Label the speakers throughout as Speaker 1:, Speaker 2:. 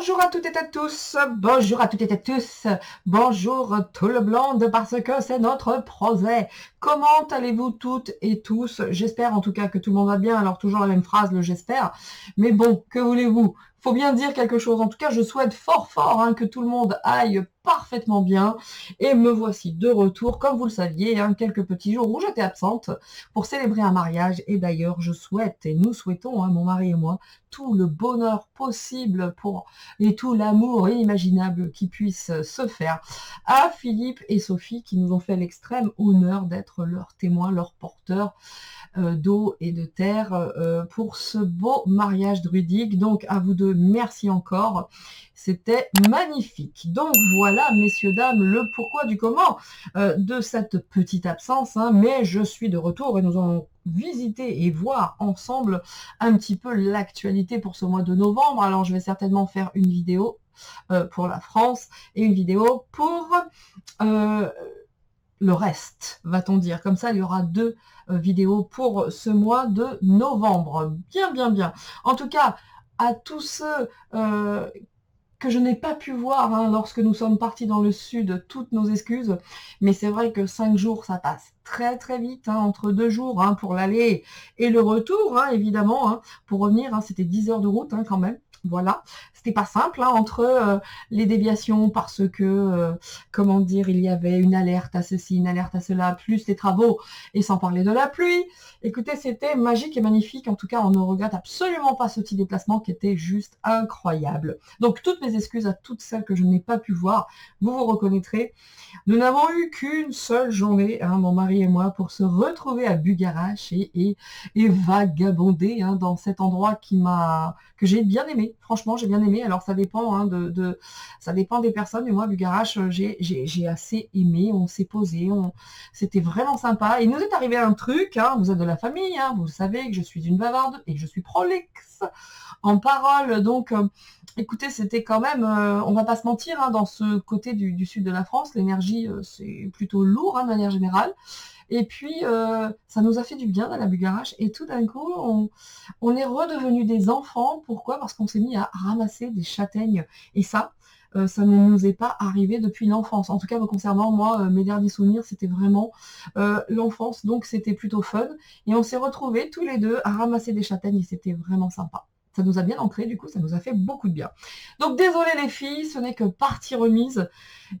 Speaker 1: Bonjour à toutes et à tous, bonjour à toutes et à tous, bonjour tout le blonde parce que c'est notre projet. Comment allez-vous toutes et tous? J'espère en tout cas que tout le monde va bien, alors toujours la même phrase, le j'espère. Mais bon, que voulez-vous? Faut bien dire quelque chose. En tout cas, je souhaite fort que tout le monde aille parfaitement bien. Et me voici de retour, comme vous le saviez, quelques petits jours où j'étais absente pour célébrer un mariage. Et d'ailleurs, je souhaite, et nous souhaitons, mon mari et moi, tout le bonheur possible et tout l'amour inimaginable qui puisse se faire à Philippe et Sophie qui nous ont fait l'extrême honneur d'être leurs témoins, leurs porteurs d'eau et de terre pour ce beau mariage druidique. Donc à vous deux, merci encore. C'était magnifique. Donc voilà, messieurs, dames, le pourquoi du comment de cette petite absence. Mais je suis de retour et nous allons visiter et voir ensemble un petit peu l'actualité pour ce mois de novembre. Alors je vais certainement faire une vidéo pour la France et une vidéo pour le reste, va-t-on dire. Comme ça, il y aura deux vidéos pour ce mois de novembre. Bien. En tout cas, à tous ceux que je n'ai pas pu voir lorsque nous sommes partis dans le sud, toutes nos excuses, mais c'est vrai que 5 jours, ça passe très vite, entre 2 jours pour l'aller et le retour, évidemment, pour revenir, c'était 10 heures de route quand même. Voilà, c'était pas simple entre les déviations parce que, comment dire, il y avait une alerte à ceci, une alerte à cela, plus les travaux, et sans parler de la pluie. Écoutez, c'était magique et magnifique. En tout cas, on ne regrette absolument pas ce petit déplacement qui était juste incroyable. Donc, toutes mes excuses à toutes celles que je n'ai pas pu voir. Vous vous reconnaîtrez. Nous n'avons eu qu'une seule journée, mon mari et moi, pour se retrouver à Bugarache et vagabonder dans cet endroit que j'ai bien aimé. Franchement, j'ai bien aimé. Alors, ça dépend ça dépend des personnes. Mais moi, Bugarache, j'ai assez aimé. On s'est posé, c'était vraiment sympa. Et il nous est arrivé un truc. Vous êtes de la famille, vous savez que je suis une bavarde et que je suis prolixe en parole. Donc, écoutez, c'était quand même, on va pas se mentir, dans ce côté du sud de la France, l'énergie, c'est plutôt lourd de manière générale. Et puis, ça nous a fait du bien dans la Bugarache. Et tout d'un coup, on est redevenus des enfants. Pourquoi? Parce qu'on s'est mis à ramasser des châtaignes. Et ça ne nous est pas arrivé depuis l'enfance. En tout cas, me concernant, moi, mes derniers souvenirs, c'était vraiment l'enfance. Donc, c'était plutôt fun. Et on s'est retrouvés tous les deux à ramasser des châtaignes et c'était vraiment sympa. Ça nous a bien ancré, du coup, ça nous a fait beaucoup de bien. Donc, désolé les filles, ce n'est que partie remise.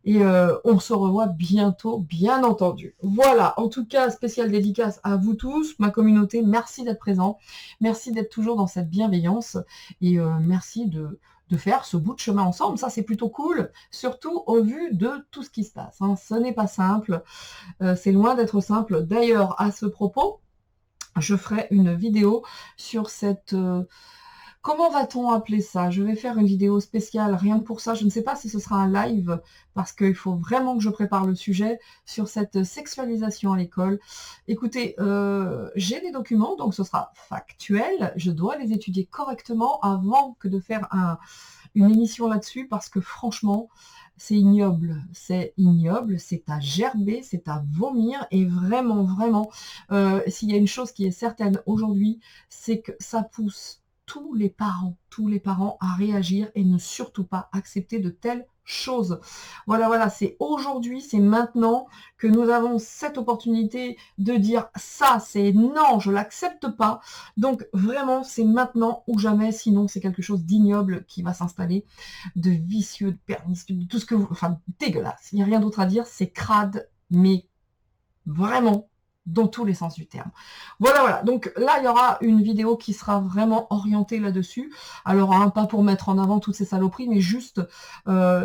Speaker 1: Et on se revoit bientôt, bien entendu. Voilà, en tout cas, spéciale dédicace à vous tous, ma communauté. Merci d'être présent. Merci d'être toujours dans cette bienveillance. Et merci de faire ce bout de chemin ensemble. Ça, c'est plutôt cool, surtout au vu de tout ce qui se passe. Ce n'est pas simple. C'est loin d'être simple. D'ailleurs, à ce propos, je ferai une vidéo sur cette... comment va-t-on appeler ça? Je vais faire une vidéo spéciale rien que pour ça. Je ne sais pas si ce sera un live parce qu'il faut vraiment que je prépare le sujet sur cette sexualisation à l'école. Écoutez, j'ai des documents, donc ce sera factuel. Je dois les étudier correctement avant que de faire une émission là-dessus parce que franchement, c'est ignoble, c'est à gerber, c'est à vomir et vraiment, s'il y a une chose qui est certaine aujourd'hui, c'est que ça pousse tous les parents à réagir et ne surtout pas accepter de telles choses. Voilà, c'est aujourd'hui, c'est maintenant que nous avons cette opportunité de dire ça, c'est non, je l'accepte pas. Donc vraiment, c'est maintenant ou jamais, sinon c'est quelque chose d'ignoble qui va s'installer, de vicieux, de pernicieux, de tout ce que vous... Enfin, dégueulasse, il n'y a rien d'autre à dire, c'est crade, mais vraiment dans tous les sens du terme. Voilà. Donc là, il y aura une vidéo qui sera vraiment orientée là-dessus. Alors, pas pour mettre en avant toutes ces saloperies, mais juste,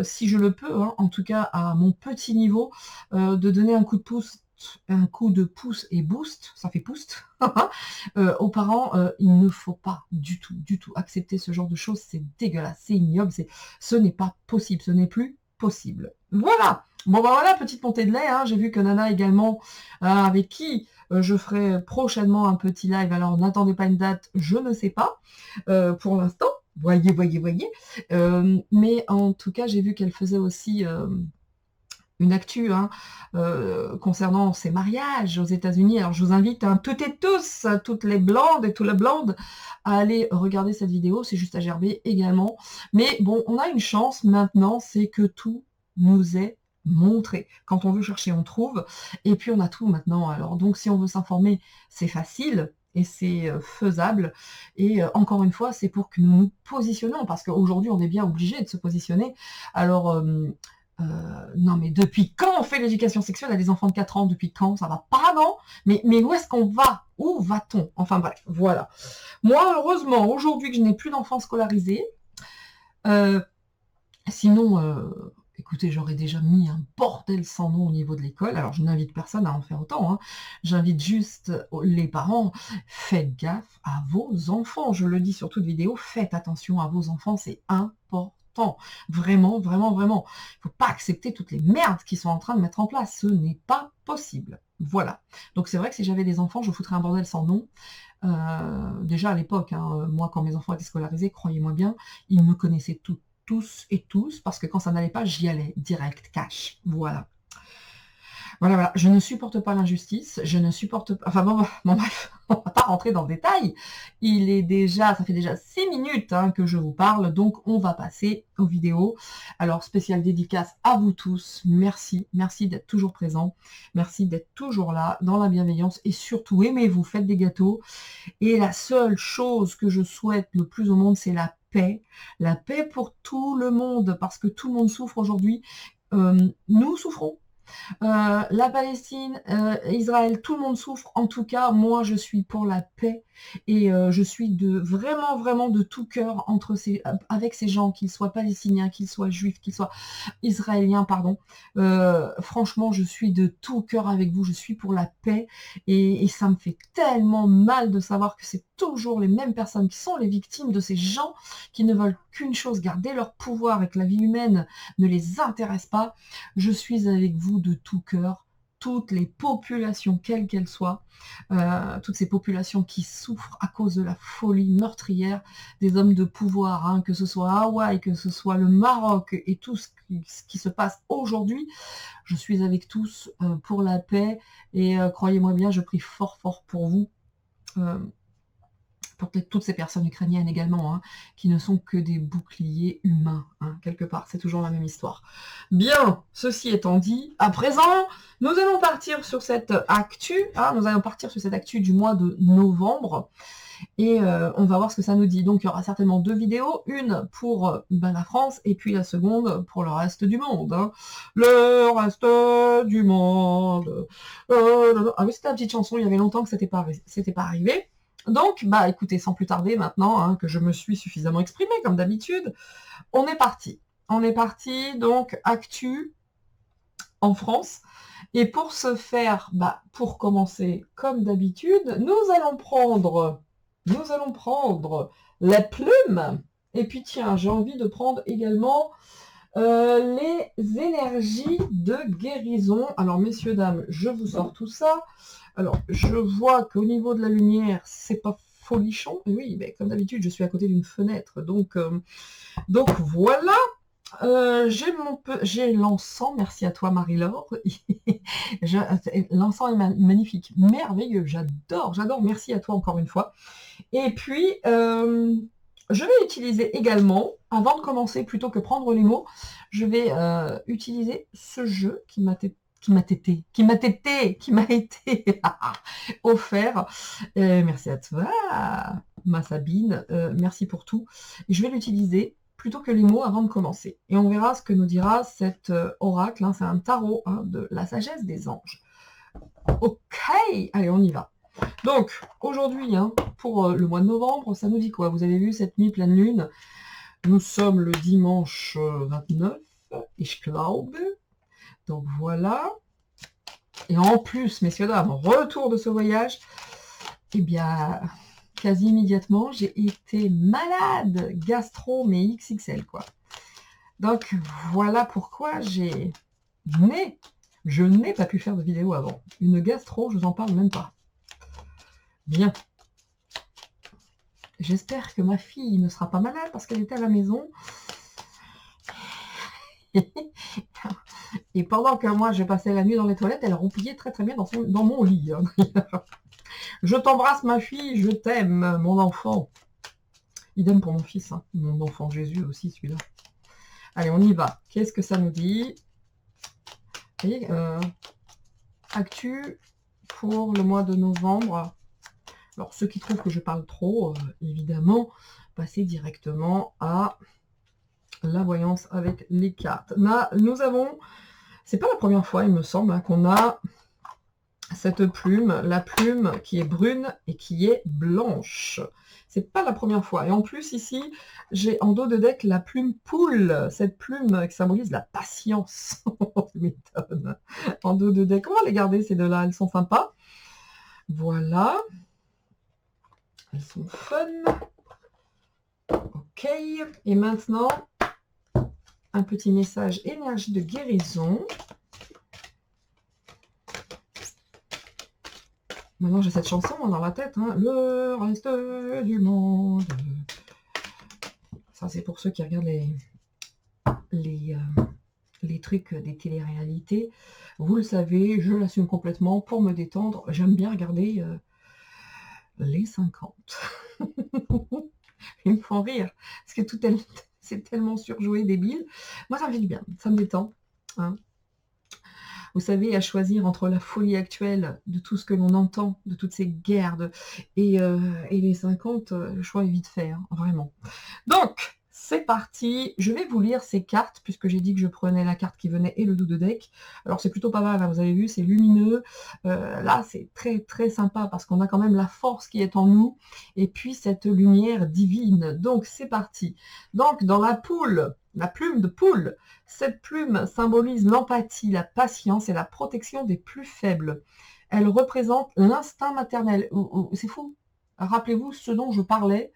Speaker 1: si je le peux, en tout cas à mon petit niveau, de donner un coup de pouce et boost, ça fait boost, aux parents, il ne faut pas du tout accepter ce genre de choses, c'est dégueulasse, c'est ignoble, ce n'est pas possible, ce n'est plus possible. Voilà. Bon voilà, petite montée de lait, j'ai vu que Nana également, avec qui je ferai prochainement un petit live, alors n'attendez pas une date, je ne sais pas, pour l'instant, voyez, mais en tout cas j'ai vu qu'elle faisait aussi une actu hein, concernant ces mariages aux États-Unis. Alors je vous invite hein, toutes et tous, toutes les blondes et tous les blondes, à aller regarder cette vidéo. C'est juste à gerber également. Mais bon, on a une chance maintenant, c'est que tout nous est montré. Quand on veut chercher, on trouve. Et puis on a tout maintenant. Alors donc si on veut s'informer, c'est facile. Et c'est faisable. Et encore une fois, c'est pour que nous nous positionnons, parce qu'aujourd'hui, on est bien obligé de se positionner. Alors, non, mais depuis quand on fait l'éducation sexuelle à des enfants de 4 ans? Depuis quand? Ça va pas, non? Mais où est-ce qu'on va? Où va-t-on? Enfin bref, voilà. Moi, heureusement, aujourd'hui que je n'ai plus d'enfants scolarisés, sinon, écoutez, j'aurais déjà mis un bordel sans nom au niveau de l'école. Alors, je n'invite personne à en faire autant. Hein. J'invite juste les parents. Faites gaffe à vos enfants. Je le dis sur toute vidéo, faites attention à vos enfants, c'est important. Vraiment, vraiment, vraiment. Il ne faut pas accepter toutes les merdes qu'ils sont en train de mettre en place. Ce n'est pas possible. Voilà. Donc, c'est vrai que si j'avais des enfants, je foutrais un bordel sans nom. Déjà à l'époque, hein, moi, quand mes enfants étaient scolarisés, croyez-moi bien, ils me connaissaient tous et tous, parce que quand ça n'allait pas, j'y allais, direct, cash, voilà. Voilà, voilà, je ne supporte pas l'injustice, je ne supporte pas... Enfin bon, bref, on va pas rentrer dans le détail. Ça fait déjà 6 minutes hein, que je vous parle, donc on va passer aux vidéos. Alors, spéciale dédicace à vous tous, merci d'être toujours présents, merci d'être toujours là, dans la bienveillance, et surtout, aimez-vous, faites des gâteaux. Et la seule chose que je souhaite le plus au monde, c'est la paix pour tout le monde, parce que tout le monde souffre aujourd'hui. Nous souffrons, la Palestine, Israël, tout le monde souffre. En tout cas, moi, je suis pour la paix et je suis vraiment de tout cœur avec ces gens, qu'ils soient palestiniens, qu'ils soient juifs, qu'ils soient israéliens, pardon. Franchement, je suis de tout cœur avec vous. Je suis pour la paix et ça me fait tellement mal de savoir que c'est toujours les mêmes personnes qui sont les victimes de ces gens qui ne veulent qu'une chose, garder leur pouvoir et que la vie humaine ne les intéresse pas. Je suis avec vous de tout cœur, toutes les populations, quelles qu'elles soient, toutes ces populations qui souffrent à cause de la folie meurtrière des hommes de pouvoir, hein, que ce soit Hawaï, que ce soit le Maroc et tout ce qui se passe aujourd'hui. Je suis avec tous pour la paix et croyez-moi bien, je prie fort pour vous. Pour toutes ces personnes ukrainiennes également, hein, qui ne sont que des boucliers humains, hein, quelque part, c'est toujours la même histoire. Bien, ceci étant dit, à présent, nous allons partir sur cette actu, du mois de novembre, et on va voir ce que ça nous dit. Donc il y aura certainement 2 vidéos, une pour la France, et puis la seconde pour le reste du monde. Hein. Le reste du monde. Ah oui, c'était la petite chanson, il y avait longtemps que c'était pas arrivé. Donc, écoutez, sans plus tarder maintenant, hein, que je me suis suffisamment exprimée, comme d'habitude, on est parti. On est parti, donc, actu en France. Et pour ce faire, pour commencer, comme d'habitude, nous allons prendre la plume. Et puis, tiens, j'ai envie de prendre également les énergies de guérison. Alors, messieurs, dames, je vous sors tout ça. Alors, je vois qu'au niveau de la lumière, c'est pas folichon. Et oui, mais comme d'habitude, je suis à côté d'une fenêtre. Donc voilà. J'ai l'encens. Merci à toi, Marie-Laure. L'encens est magnifique, merveilleux. J'adore. Merci à toi encore une fois. Et puis, je vais utiliser également, avant de commencer, plutôt que prendre les mots, je vais utiliser ce jeu qui m'a été offert. Merci à toi, ma Sabine. Merci pour tout. Je vais l'utiliser plutôt que les mots avant de commencer. Et on verra ce que nous dira cet oracle. Hein, c'est un tarot de la sagesse des anges. Ok, allez, on y va. Donc, aujourd'hui, pour le mois de novembre, ça nous dit quoi? Vous avez vu cette nuit pleine lune? Nous sommes le dimanche 29, ich glaube. Donc voilà. Et en plus, messieurs, dames, retour de ce voyage, eh bien, quasi immédiatement, j'ai été malade, gastro, mais XXL, quoi. Donc, voilà pourquoi je n'ai pas pu faire de vidéo avant. Une gastro, je vous en parle même pas. Bien. J'espère que ma fille ne sera pas malade parce qu'elle était à la maison. Et pendant que moi, je passais la nuit dans les toilettes, elle roupillait très très bien dans mon lit. Hein. Je t'embrasse, ma fille, je t'aime, mon enfant. Idem pour mon fils, hein. Mon enfant Jésus aussi, celui-là. Allez, on y va. Qu'est-ce que ça nous dit? Et, actu pour le mois de novembre. Alors, ceux qui trouvent que je parle trop, évidemment, passez directement à la voyance avec les cartes. Là, nous avons, c'est pas la première fois, il me semble, hein, qu'on a cette plume, la plume qui est brune et qui est blanche. C'est pas la première fois. Et en plus, ici, j'ai en dos de deck la plume poule, cette plume qui symbolise la patience. Tu m'étonnes. En dos de deck. On va les garder, ces deux-là, elles sont sympas. Voilà. Elles sont fun. Ok. Et maintenant, un petit message énergie de guérison. Maintenant, j'ai cette chanson dans la tête. Hein. Le reste du monde. Ça, c'est pour ceux qui regardent les trucs des téléréalités. Vous le savez, je l'assume complètement. Pour me détendre, j'aime bien regarder les 50. Ils me font rire. Parce que c'est tellement surjoué, débile. Moi, ça me fait du bien. Ça me détend. Hein. Vous savez, à choisir entre la folie actuelle de tout ce que l'on entend, de toutes ces guerres, et les 50, le choix est vite fait, hein, vraiment. Donc, c'est parti. Je vais vous lire ces cartes, puisque j'ai dit que je prenais la carte qui venait et le dos de deck. Alors, c'est plutôt pas mal, hein, vous avez vu, c'est lumineux. Là, c'est très, très sympa, parce qu'on a quand même la force qui est en nous, et puis cette lumière divine. Donc, c'est parti. Donc, dans la poule, la plume de poule, cette plume symbolise l'empathie, la patience et la protection des plus faibles. Elle représente l'instinct maternel. C'est fou. Rappelez-vous ce dont je parlais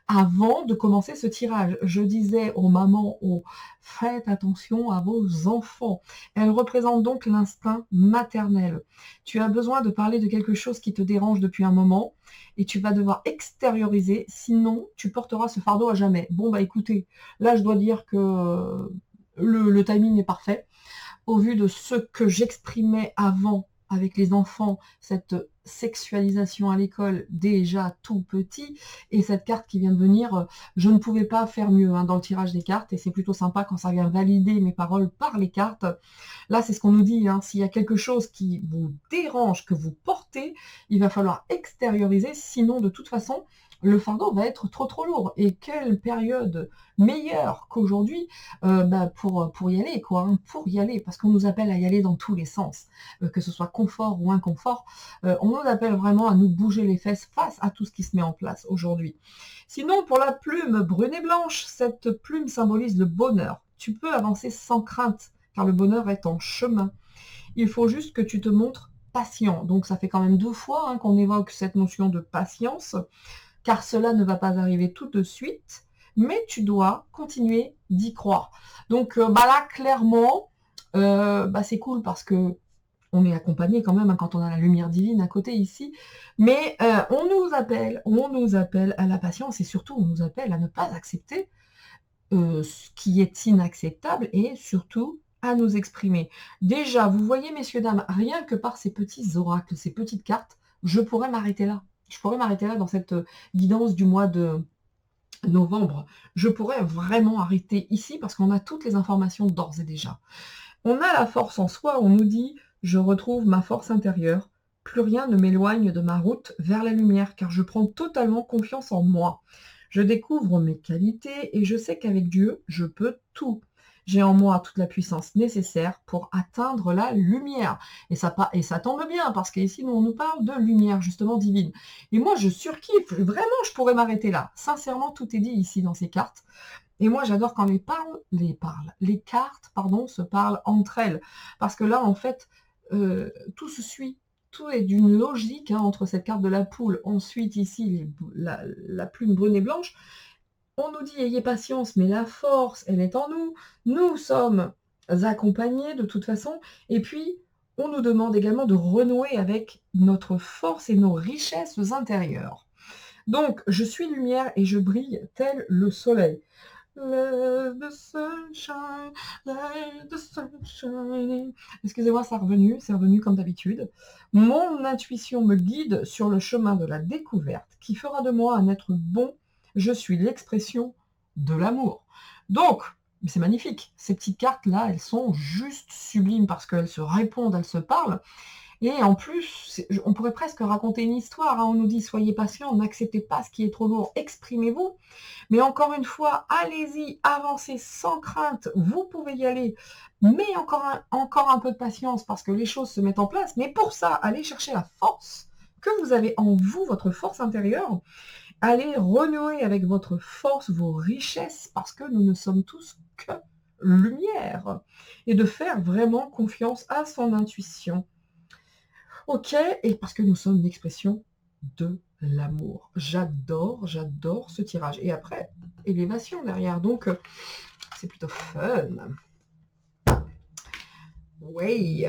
Speaker 1: avant de commencer ce tirage. Je disais aux mamans, faites attention à vos enfants. Elle représente donc l'instinct maternel. Tu as besoin de parler de quelque chose qui te dérange depuis un moment et tu vas devoir extérioriser, sinon tu porteras ce fardeau à jamais. Bon, bah écoutez, là je dois dire que le timing est parfait. Au vu de ce que j'exprimais avant avec les enfants, cette sexualisation à l'école déjà tout petit, et cette carte qui vient de venir, je ne pouvais pas faire mieux dans le tirage des cartes, et c'est plutôt sympa quand ça vient valider mes paroles par les cartes. Là, c'est ce qu'on nous dit, s'il y a quelque chose qui vous dérange, que vous portez, il va falloir extérioriser, sinon de toute façon, le fardeau va être trop lourd. Et quelle période meilleure qu'aujourd'hui pour y aller, quoi, pour y aller, parce qu'on nous appelle à y aller dans tous les sens, que ce soit confort ou inconfort, on nous appelle vraiment à nous bouger les fesses face à tout ce qui se met en place aujourd'hui. Sinon, pour la plume brune et blanche, cette plume symbolise le bonheur. Tu peux avancer sans crainte, car le bonheur est en chemin. Il faut juste que tu te montres patient. Donc ça fait quand même 2 fois qu'on évoque cette notion de patience, car cela ne va pas arriver tout de suite, mais tu dois continuer d'y croire. Donc là, clairement, c'est cool parce que on est accompagné quand même quand on a la lumière divine à côté ici, mais on nous appelle à la patience et surtout on nous appelle à ne pas accepter ce qui est inacceptable et surtout à nous exprimer. Déjà, vous voyez, messieurs, dames, rien que par ces petits oracles, ces petites cartes, je pourrais m'arrêter là. Je pourrais m'arrêter là dans cette guidance du mois de novembre. Je pourrais vraiment arrêter ici parce qu'on a toutes les informations d'ores et déjà. On a la force en soi, on nous dit « Je retrouve ma force intérieure, plus rien ne m'éloigne de ma route vers la lumière car je prends totalement confiance en moi. Je découvre mes qualités et je sais qu'avec Dieu, je peux tout. J'ai en moi toute la puissance nécessaire pour atteindre la lumière. » Et ça tombe bien, parce qu'ici, on nous parle de lumière, justement, divine. Et moi, je surkiffe. Vraiment, je pourrais m'arrêter là. Sincèrement, tout est dit ici dans ces cartes. Et moi, j'adore quand les cartes, se parlent entre elles. Parce que là, en fait, tout se suit. Tout est d'une logique entre cette carte de la poule. Ensuite, ici, la plume brune et blanche. On nous dit « ayez patience », mais la force, elle est en nous. Nous sommes accompagnés de toute façon. Et puis, on nous demande également de renouer avec notre force et nos richesses intérieures. Donc, je suis lumière et je brille tel le soleil. let the sunshine, let the sunshine. Excusez-moi, c'est revenu comme d'habitude. Mon intuition me guide sur le chemin de la découverte qui fera de moi un être bon. Je suis l'expression de l'amour. Donc, c'est magnifique. Ces petites cartes-là, elles sont juste sublimes parce qu'elles se répondent, elles se parlent. Et en plus, on pourrait presque raconter une histoire. Hein. On nous dit, soyez patient, n'acceptez pas ce qui est trop lourd, exprimez-vous. Mais encore une fois, allez-y, avancez sans crainte. Vous pouvez y aller, mais encore un peu de patience parce que les choses se mettent en place. Mais pour ça, allez chercher la force que vous avez en vous, votre force intérieure. Allez renouer avec votre force, vos richesses, parce que nous ne sommes tous que lumière. Et de faire vraiment confiance à son intuition. Ok, et parce que nous sommes l'expression de l'amour. J'adore ce tirage. Et après, élévation derrière. Donc, c'est plutôt fun. Oui.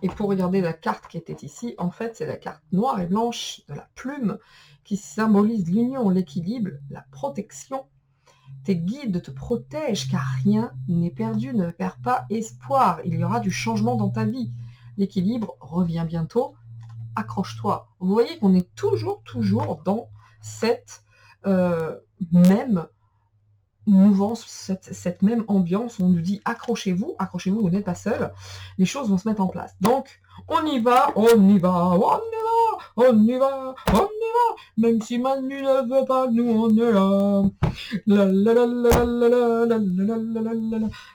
Speaker 1: Et pour regarder la carte qui était ici, en fait, c'est la carte noire et blanche de la plume qui symbolise l'union, l'équilibre, la protection. Tes guides te protègent car rien n'est perdu, ne perds pas espoir. Il y aura du changement dans ta vie. L'équilibre revient bientôt. Accroche-toi. Vous voyez qu'on est toujours dans cette même mouvance, cette même ambiance. On nous dit accrochez-vous, vous n'êtes pas seul. Les choses vont se mettre en place. Donc, on y va. Même si Manu ne veut pas, nous on est là.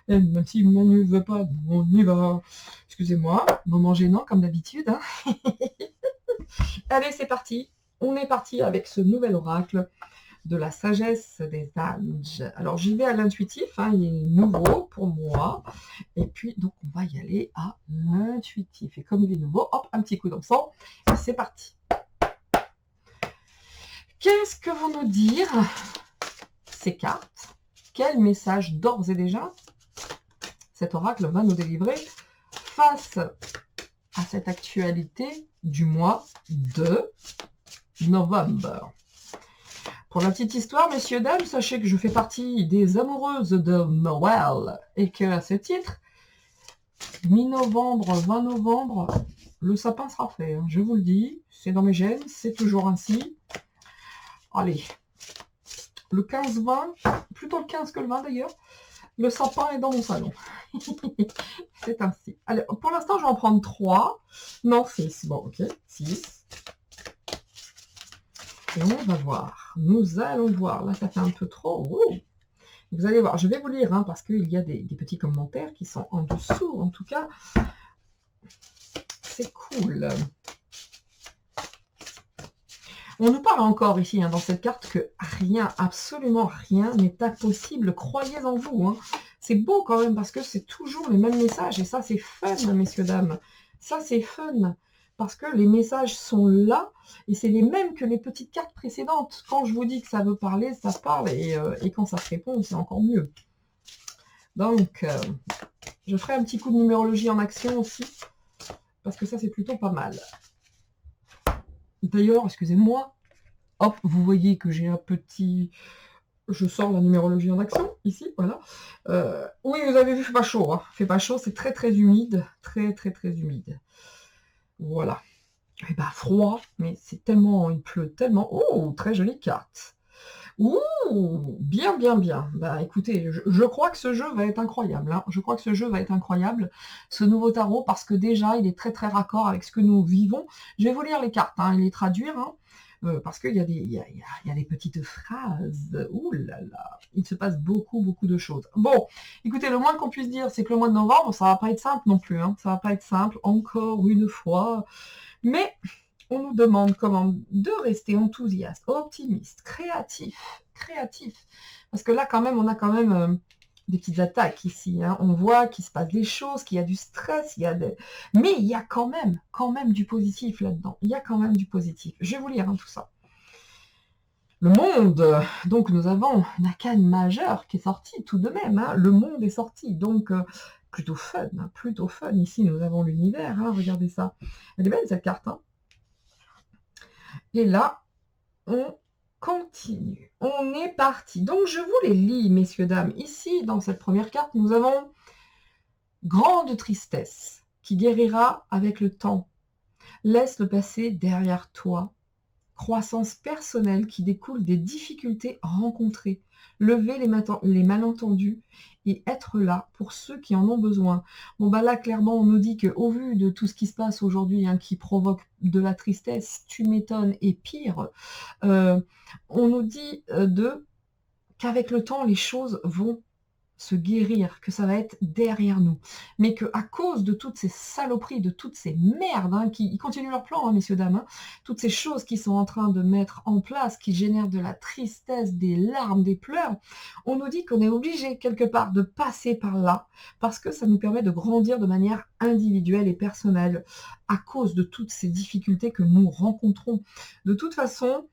Speaker 1: Et même si Manu ne veut pas, nous on y va. Excusez-moi, moment gênant comme d'habitude. Hein. Allez, c'est parti. On est parti avec ce nouvel oracle de la sagesse des anges. Alors, j'y vais à l'intuitif. Hein, il est nouveau pour moi. Et puis, donc, on va y aller à l'intuitif. Et comme il est nouveau, hop, un petit coup d'encens. Et c'est parti. Qu'est-ce que vont nous dire ces cartes? Quel message d'ores et déjà cet oracle va nous délivrer face à cette actualité du mois de novembre. Pour la petite histoire, messieurs, dames, sachez que je fais partie des amoureuses de Noël et que à ce titre, mi-novembre, 20 novembre, le sapin sera fait. Hein, je vous le dis, c'est dans mes gènes, c'est toujours ainsi. Allez, le 15-20, plutôt le 15 que le 20 d'ailleurs, le sapin est dans mon salon. C'est ainsi. Allez, pour l'instant, je vais en prendre 3. Non, 6. Bon, ok, 6. Et on va voir. Nous allons voir. Là, ça fait un peu trop. Ouh. Vous allez voir. Je vais vous lire, hein, parce qu'il y a des petits commentaires qui sont en dessous. En tout cas, c'est cool. On nous parle encore ici, hein, dans cette carte, que rien, absolument rien n'est impossible. Croyez en vous. Hein. C'est beau quand même, parce que c'est toujours les mêmes messages. Et ça, c'est fun, messieurs, dames. Ça, c'est fun. Parce que les messages sont là, et c'est les mêmes que les petites cartes précédentes. Quand je vous dis que ça veut parler, ça parle, et quand ça se répond, c'est encore mieux. Donc, je ferai un petit coup de numérologie en action aussi, parce que ça, c'est plutôt pas mal. D'ailleurs, excusez-moi, hop, vous voyez que j'ai un petit... Je sors la numérologie en action, ici, voilà. Oui, vous avez vu, fait pas chaud. Hein. Fait pas chaud, c'est très très humide. Très très très humide. Voilà. Et bah froid, mais c'est tellement, il pleut tellement. Oh, très jolie carte. Ouh, bien, bien, bien. Bah écoutez, je crois que ce jeu va être incroyable. Hein. Je crois que ce jeu va être incroyable, ce nouveau tarot, parce que déjà, il est très très raccord avec ce que nous vivons. Je vais vous lire les cartes hein, et les traduire, hein, parce qu'il y a des petites phrases. Ouh là là, il se passe beaucoup, beaucoup de choses. Bon, écoutez, le moins qu'on puisse dire, c'est que le mois de novembre, ça va pas être simple non plus. Hein. Ça va pas être simple, encore une fois. Mais on nous demande comment de rester enthousiaste, optimiste, créatif. Parce que là, quand même, on a quand même des petites attaques ici. Hein. On voit qu'il se passe des choses, qu'il y a du stress, mais il y a quand même du positif là-dedans. Il y a quand même du positif. Je vais vous lire hein, tout ça. Le monde, donc nous avons un arcane majeur qui est sorti tout de même. Hein. Le monde est sorti, donc plutôt fun, hein, plutôt fun. Ici, nous avons l'univers, hein, regardez ça. Elle est belle cette carte. Hein. Et là, on continue. On est parti. Donc, je vous les lis, messieurs, dames. Ici, dans cette première carte, nous avons grande tristesse qui guérira avec le temps. Laisse le passé derrière toi. Croissance personnelle qui découle des difficultés rencontrées. Lever les malentendus et être là pour ceux qui en ont besoin. Bon, bah là, clairement, on nous dit qu'au vu de tout ce qui se passe aujourd'hui, hein, qui provoque de la tristesse, tu m'étonnes, et pire, on nous dit qu'avec le temps, les choses vont se guérir, que ça va être derrière nous. Mais qu'à cause de toutes ces saloperies, de toutes ces merdes, hein, qui continuent leur plan, hein, messieurs, dames, hein, toutes ces choses qui sont en train de mettre en place, qui génèrent de la tristesse, des larmes, des pleurs, on nous dit qu'on est obligé quelque part de passer par là, parce que ça nous permet de grandir de manière individuelle et personnelle, à cause de toutes ces difficultés que nous rencontrons. De toute façon,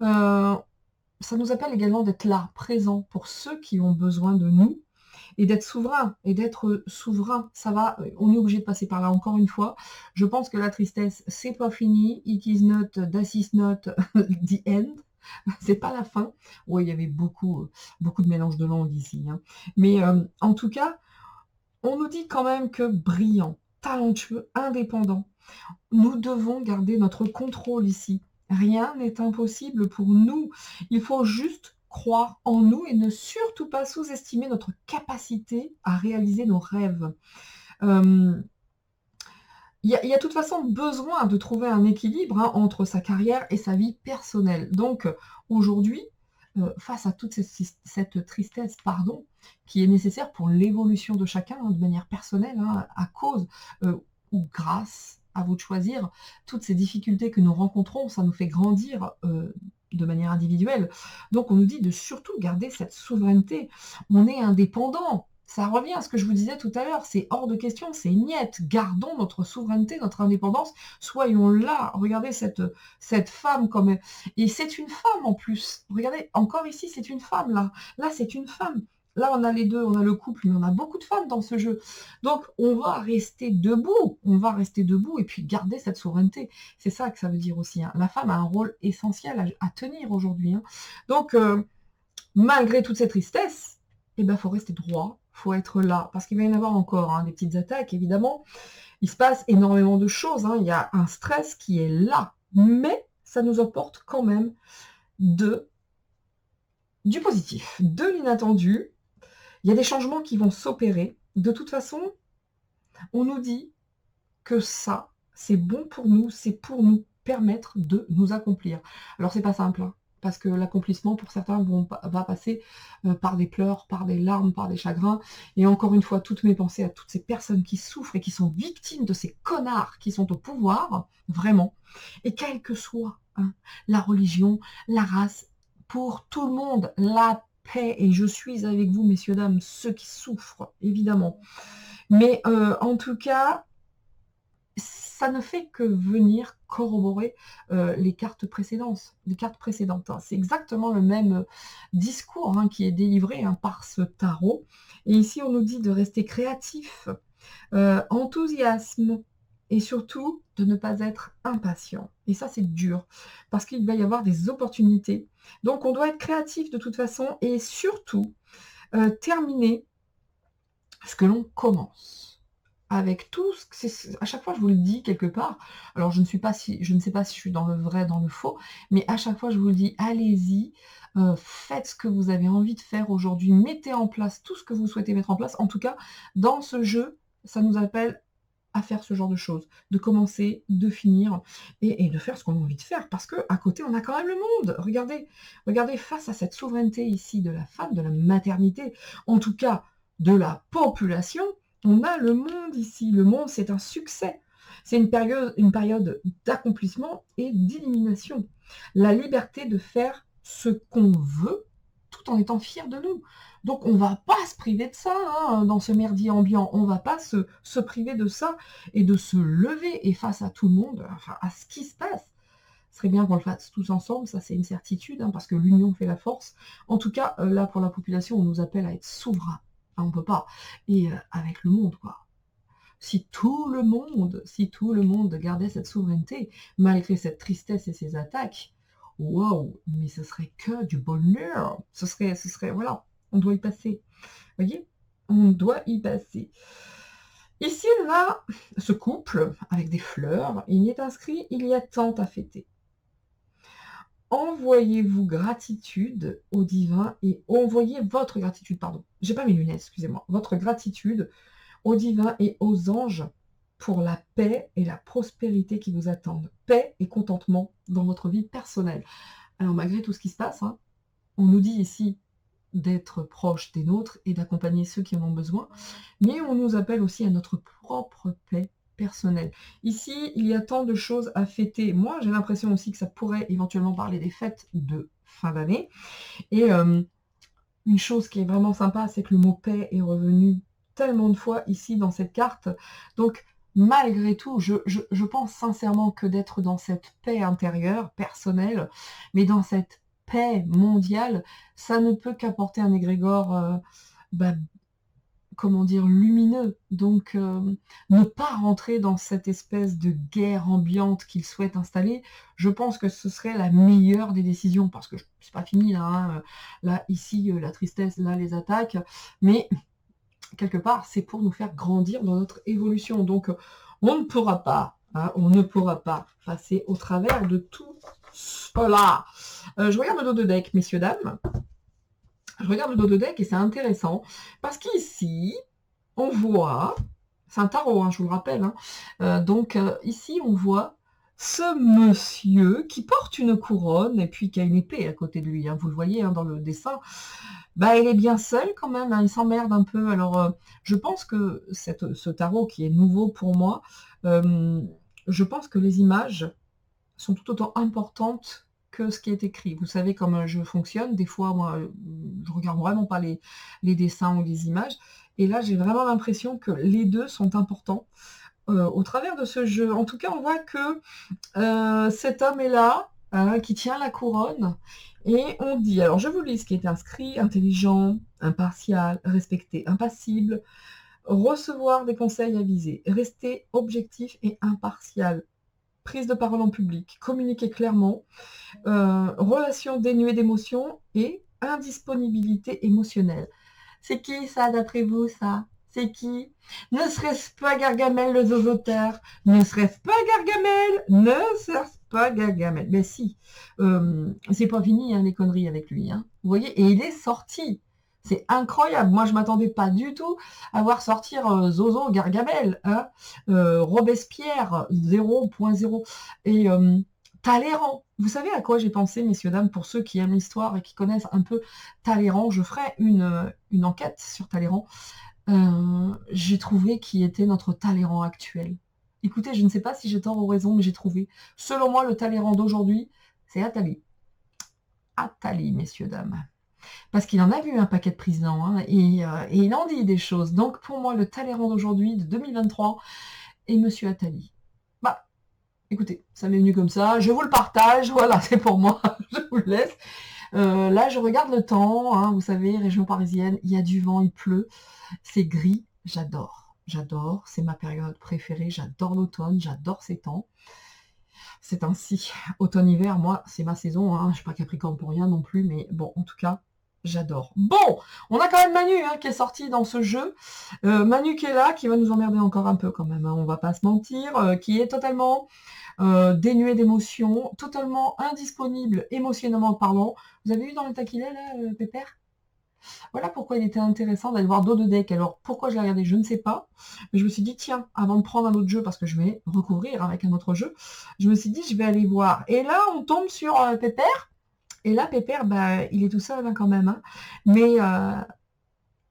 Speaker 1: ça nous appelle également d'être là, présent pour ceux qui ont besoin de nous et d'être souverain. Et d'être souverain, ça va, on est obligé de passer par là encore une fois. Je pense que la tristesse, c'est pas fini. It is not, that is not the end. C'est pas la fin. Oui, il y avait beaucoup de mélange de langues ici, hein. Mais en tout cas, on nous dit quand même que brillant, talentueux, indépendant, nous devons garder notre contrôle ici. Rien n'est impossible pour nous. Il faut juste croire en nous et ne surtout pas sous-estimer notre capacité à réaliser nos rêves. Il y a de toute façon besoin de trouver un équilibre, hein, entre sa carrière et sa vie personnelle. Donc aujourd'hui, face à toute cette tristesse, qui est nécessaire pour l'évolution de chacun, hein, de manière personnelle, hein, à cause ou grâce, à vous de choisir, toutes ces difficultés que nous rencontrons, ça nous fait grandir de manière individuelle. Donc on nous dit de surtout garder cette souveraineté. On est indépendant. Ça revient à ce que je vous disais tout à l'heure, c'est hors de question, c'est niette. Gardons notre souveraineté, notre indépendance, soyons là. Regardez cette femme comme... Et c'est une femme en plus. Regardez, encore ici, c'est une femme là. Là, c'est une femme. Là, on a les deux, on a le couple, mais on a beaucoup de femmes dans ce jeu. Donc, on va rester debout. On va rester debout et puis garder cette souveraineté. C'est ça que ça veut dire aussi, hein. La femme a un rôle essentiel à tenir aujourd'hui, hein. Donc, malgré toute cette tristesse, eh ben, faut rester droit, faut être là, parce qu'il va y en avoir encore, hein, des petites attaques, évidemment. Il se passe énormément de choses, hein. Il y a un stress qui est là, mais ça nous apporte quand même du positif, de l'inattendu. Il y a des changements qui vont s'opérer. De toute façon, on nous dit que ça, c'est bon pour nous, c'est pour nous permettre de nous accomplir. Alors, c'est pas simple, hein, parce que l'accomplissement, pour certains, va passer par des pleurs, par des larmes, par des chagrins. Et encore une fois, toutes mes pensées à toutes ces personnes qui souffrent et qui sont victimes de ces connards qui sont au pouvoir, vraiment. Et quelle que soit, hein, la religion, la race, pour tout le monde, la paix. Et je suis avec vous, messieurs, dames, ceux qui souffrent, évidemment. Mais en tout cas, ça ne fait que venir corroborer les cartes précédentes. Hein. C'est exactement le même discours, hein, qui est délivré, hein, par ce tarot. Et ici, on nous dit de rester créatif, enthousiasme, et surtout de ne pas être impatient. Et ça, c'est dur, parce qu'il va y avoir des opportunités. Donc, on doit être créatif de toute façon, et surtout terminer ce que l'on commence. Avec tout, à chaque fois je vous le dis quelque part, alors je ne sais pas si je suis dans le vrai, dans le faux, mais à chaque fois je vous le dis, allez-y, faites ce que vous avez envie de faire aujourd'hui, mettez en place tout ce que vous souhaitez mettre en place. En tout cas, dans ce jeu, ça nous appelle à faire ce genre de choses, de commencer, de finir, et de faire ce qu'on a envie de faire, parce que à côté on a quand même le monde. Regardez face à cette souveraineté ici de la femme, de la maternité, en tout cas de la population. On a le monde ici. Le monde, c'est un succès. C'est une période d'accomplissement et d'élimination. La liberté de faire ce qu'on veut tout en étant fier de nous. Donc, on ne va pas se priver de ça, hein, dans ce merdier ambiant. On ne va pas se priver de ça et de se lever. Et face à tout le monde, enfin, à ce qui se passe, ce serait bien qu'on le fasse tous ensemble. Ça, c'est une certitude, hein, parce que l'union fait la force. En tout cas, là, pour la population, on nous appelle à être souverain. On ne peut pas. Et avec le monde, quoi. Si tout le monde gardait cette souveraineté, malgré cette tristesse et ces attaques, waouh, mais ce serait que du bonheur. Ce serait, voilà, on doit y passer. Vous voyez, on doit y passer. Ici, on a ce couple avec des fleurs. Il y est inscrit, il y a tant à fêter. Envoyez-vous gratitude au divin et envoyez votre gratitude, pardon. J'ai pas mes lunettes, excusez-moi. Votre gratitude au divin et aux anges pour la paix et la prospérité qui vous attendent. Paix et contentement dans votre vie personnelle. Alors malgré tout ce qui se passe, hein, on nous dit ici d'être proche des nôtres et d'accompagner ceux qui en ont besoin, mais on nous appelle aussi à notre propre paix personnelle. Ici, il y a tant de choses à fêter. Moi, j'ai l'impression aussi que ça pourrait éventuellement parler des fêtes de fin d'année. Et une chose qui est vraiment sympa, c'est que le mot paix est revenu tellement de fois ici dans cette carte. Donc, malgré tout, je pense sincèrement que d'être dans cette paix intérieure, personnelle, mais dans cette paix mondiale, ça ne peut qu'apporter un égrégore, comment dire, lumineux. Donc, ne pas rentrer dans cette espèce de guerre ambiante qu'il souhaite installer, je pense que ce serait la meilleure des décisions, parce que c'est pas fini là, hein. Là, ici, la tristesse, là, les attaques, mais quelque part, c'est pour nous faire grandir dans notre évolution. Donc, on ne pourra pas, hein, on ne pourra pas passer au travers de tout cela. Je regarde le dos de deck, messieurs, dames. Je regarde le dos de deck et c'est intéressant parce qu'ici, on voit, c'est un tarot, hein, je vous le rappelle, hein, donc ici, on voit ce monsieur qui porte une couronne et puis qui a une épée à côté de lui, hein, vous le voyez hein, dans le dessin, bah, il est bien seul quand même, hein, il s'emmerde un peu. Alors, je pense que ce tarot qui est nouveau pour moi, je pense que les images sont tout autant importantes que ce qui est écrit. Vous savez comment je fonctionne, des fois, moi, je regarde vraiment pas les dessins ou les images, et là, j'ai vraiment l'impression que les deux sont importants au travers de ce jeu. En tout cas, on voit que cet homme est là, hein, qui tient la couronne, et on dit, alors je vous lis ce qui est inscrit: intelligent, impartial, respecté, impassible, recevoir des conseils avisés, rester objectif et impartial, prise de parole en public, communiquer clairement, relation dénuée d'émotions et indisponibilité émotionnelle. C'est qui ça d'après vous, ça? C'est qui? Ne serait-ce pas Gargamel le zozoteur? Ne serait-ce pas Gargamel? Ne serait-ce pas Gargamel? Mais si, c'est pas fini hein, les conneries avec lui. Hein. Vous voyez, et il est sorti. C'est incroyable. Moi, je m'attendais pas du tout à voir sortir Zozo Gargamel, hein, Robespierre 0.0 et Talleyrand. Vous savez à quoi j'ai pensé, messieurs, dames, pour ceux qui aiment l'histoire et qui connaissent un peu Talleyrand, je ferai une enquête sur Talleyrand. J'ai trouvé qui était notre Talleyrand actuel. Écoutez, je ne sais pas si j'ai tort ou raison, mais j'ai trouvé. Selon moi, le Talleyrand d'aujourd'hui, c'est Attali. Attali, messieurs, dames. Parce qu'il en a vu un paquet de présidents, hein, et il en dit des choses. Donc, pour moi, le Talleyrand d'aujourd'hui, de 2023, est monsieur Attali. Bah, écoutez, ça m'est venu comme ça, je vous le partage, voilà, c'est pour moi, je vous le laisse. Là, je regarde le temps, hein, vous savez, région parisienne, il y a du vent, il pleut, c'est gris, j'adore, c'est ma période préférée, j'adore l'automne, j'adore ces temps. C'est ainsi, automne-hiver, moi, c'est ma saison, hein, je ne suis pas Capricorne pour rien non plus, mais bon, en tout cas, j'adore. Bon, on a quand même Manu hein, qui est sorti dans ce jeu. Manu qui est là, qui va nous emmerder encore un peu quand même, hein, on va pas se mentir, qui est totalement dénué d'émotions, totalement indisponible émotionnellement parlant. Vous avez vu dans l'état qu'il est là, Pépère? Voilà pourquoi il était intéressant d'aller voir dos de deck. Alors pourquoi je l'ai regardé, je ne sais pas. Mais je me suis dit, tiens, avant de prendre un autre jeu, parce que je vais recouvrir avec un autre jeu, je me suis dit, je vais aller voir. Et là, on tombe sur Pépère. Et là, Pépère, bah, il est tout seul hein, quand même. Hein. Mais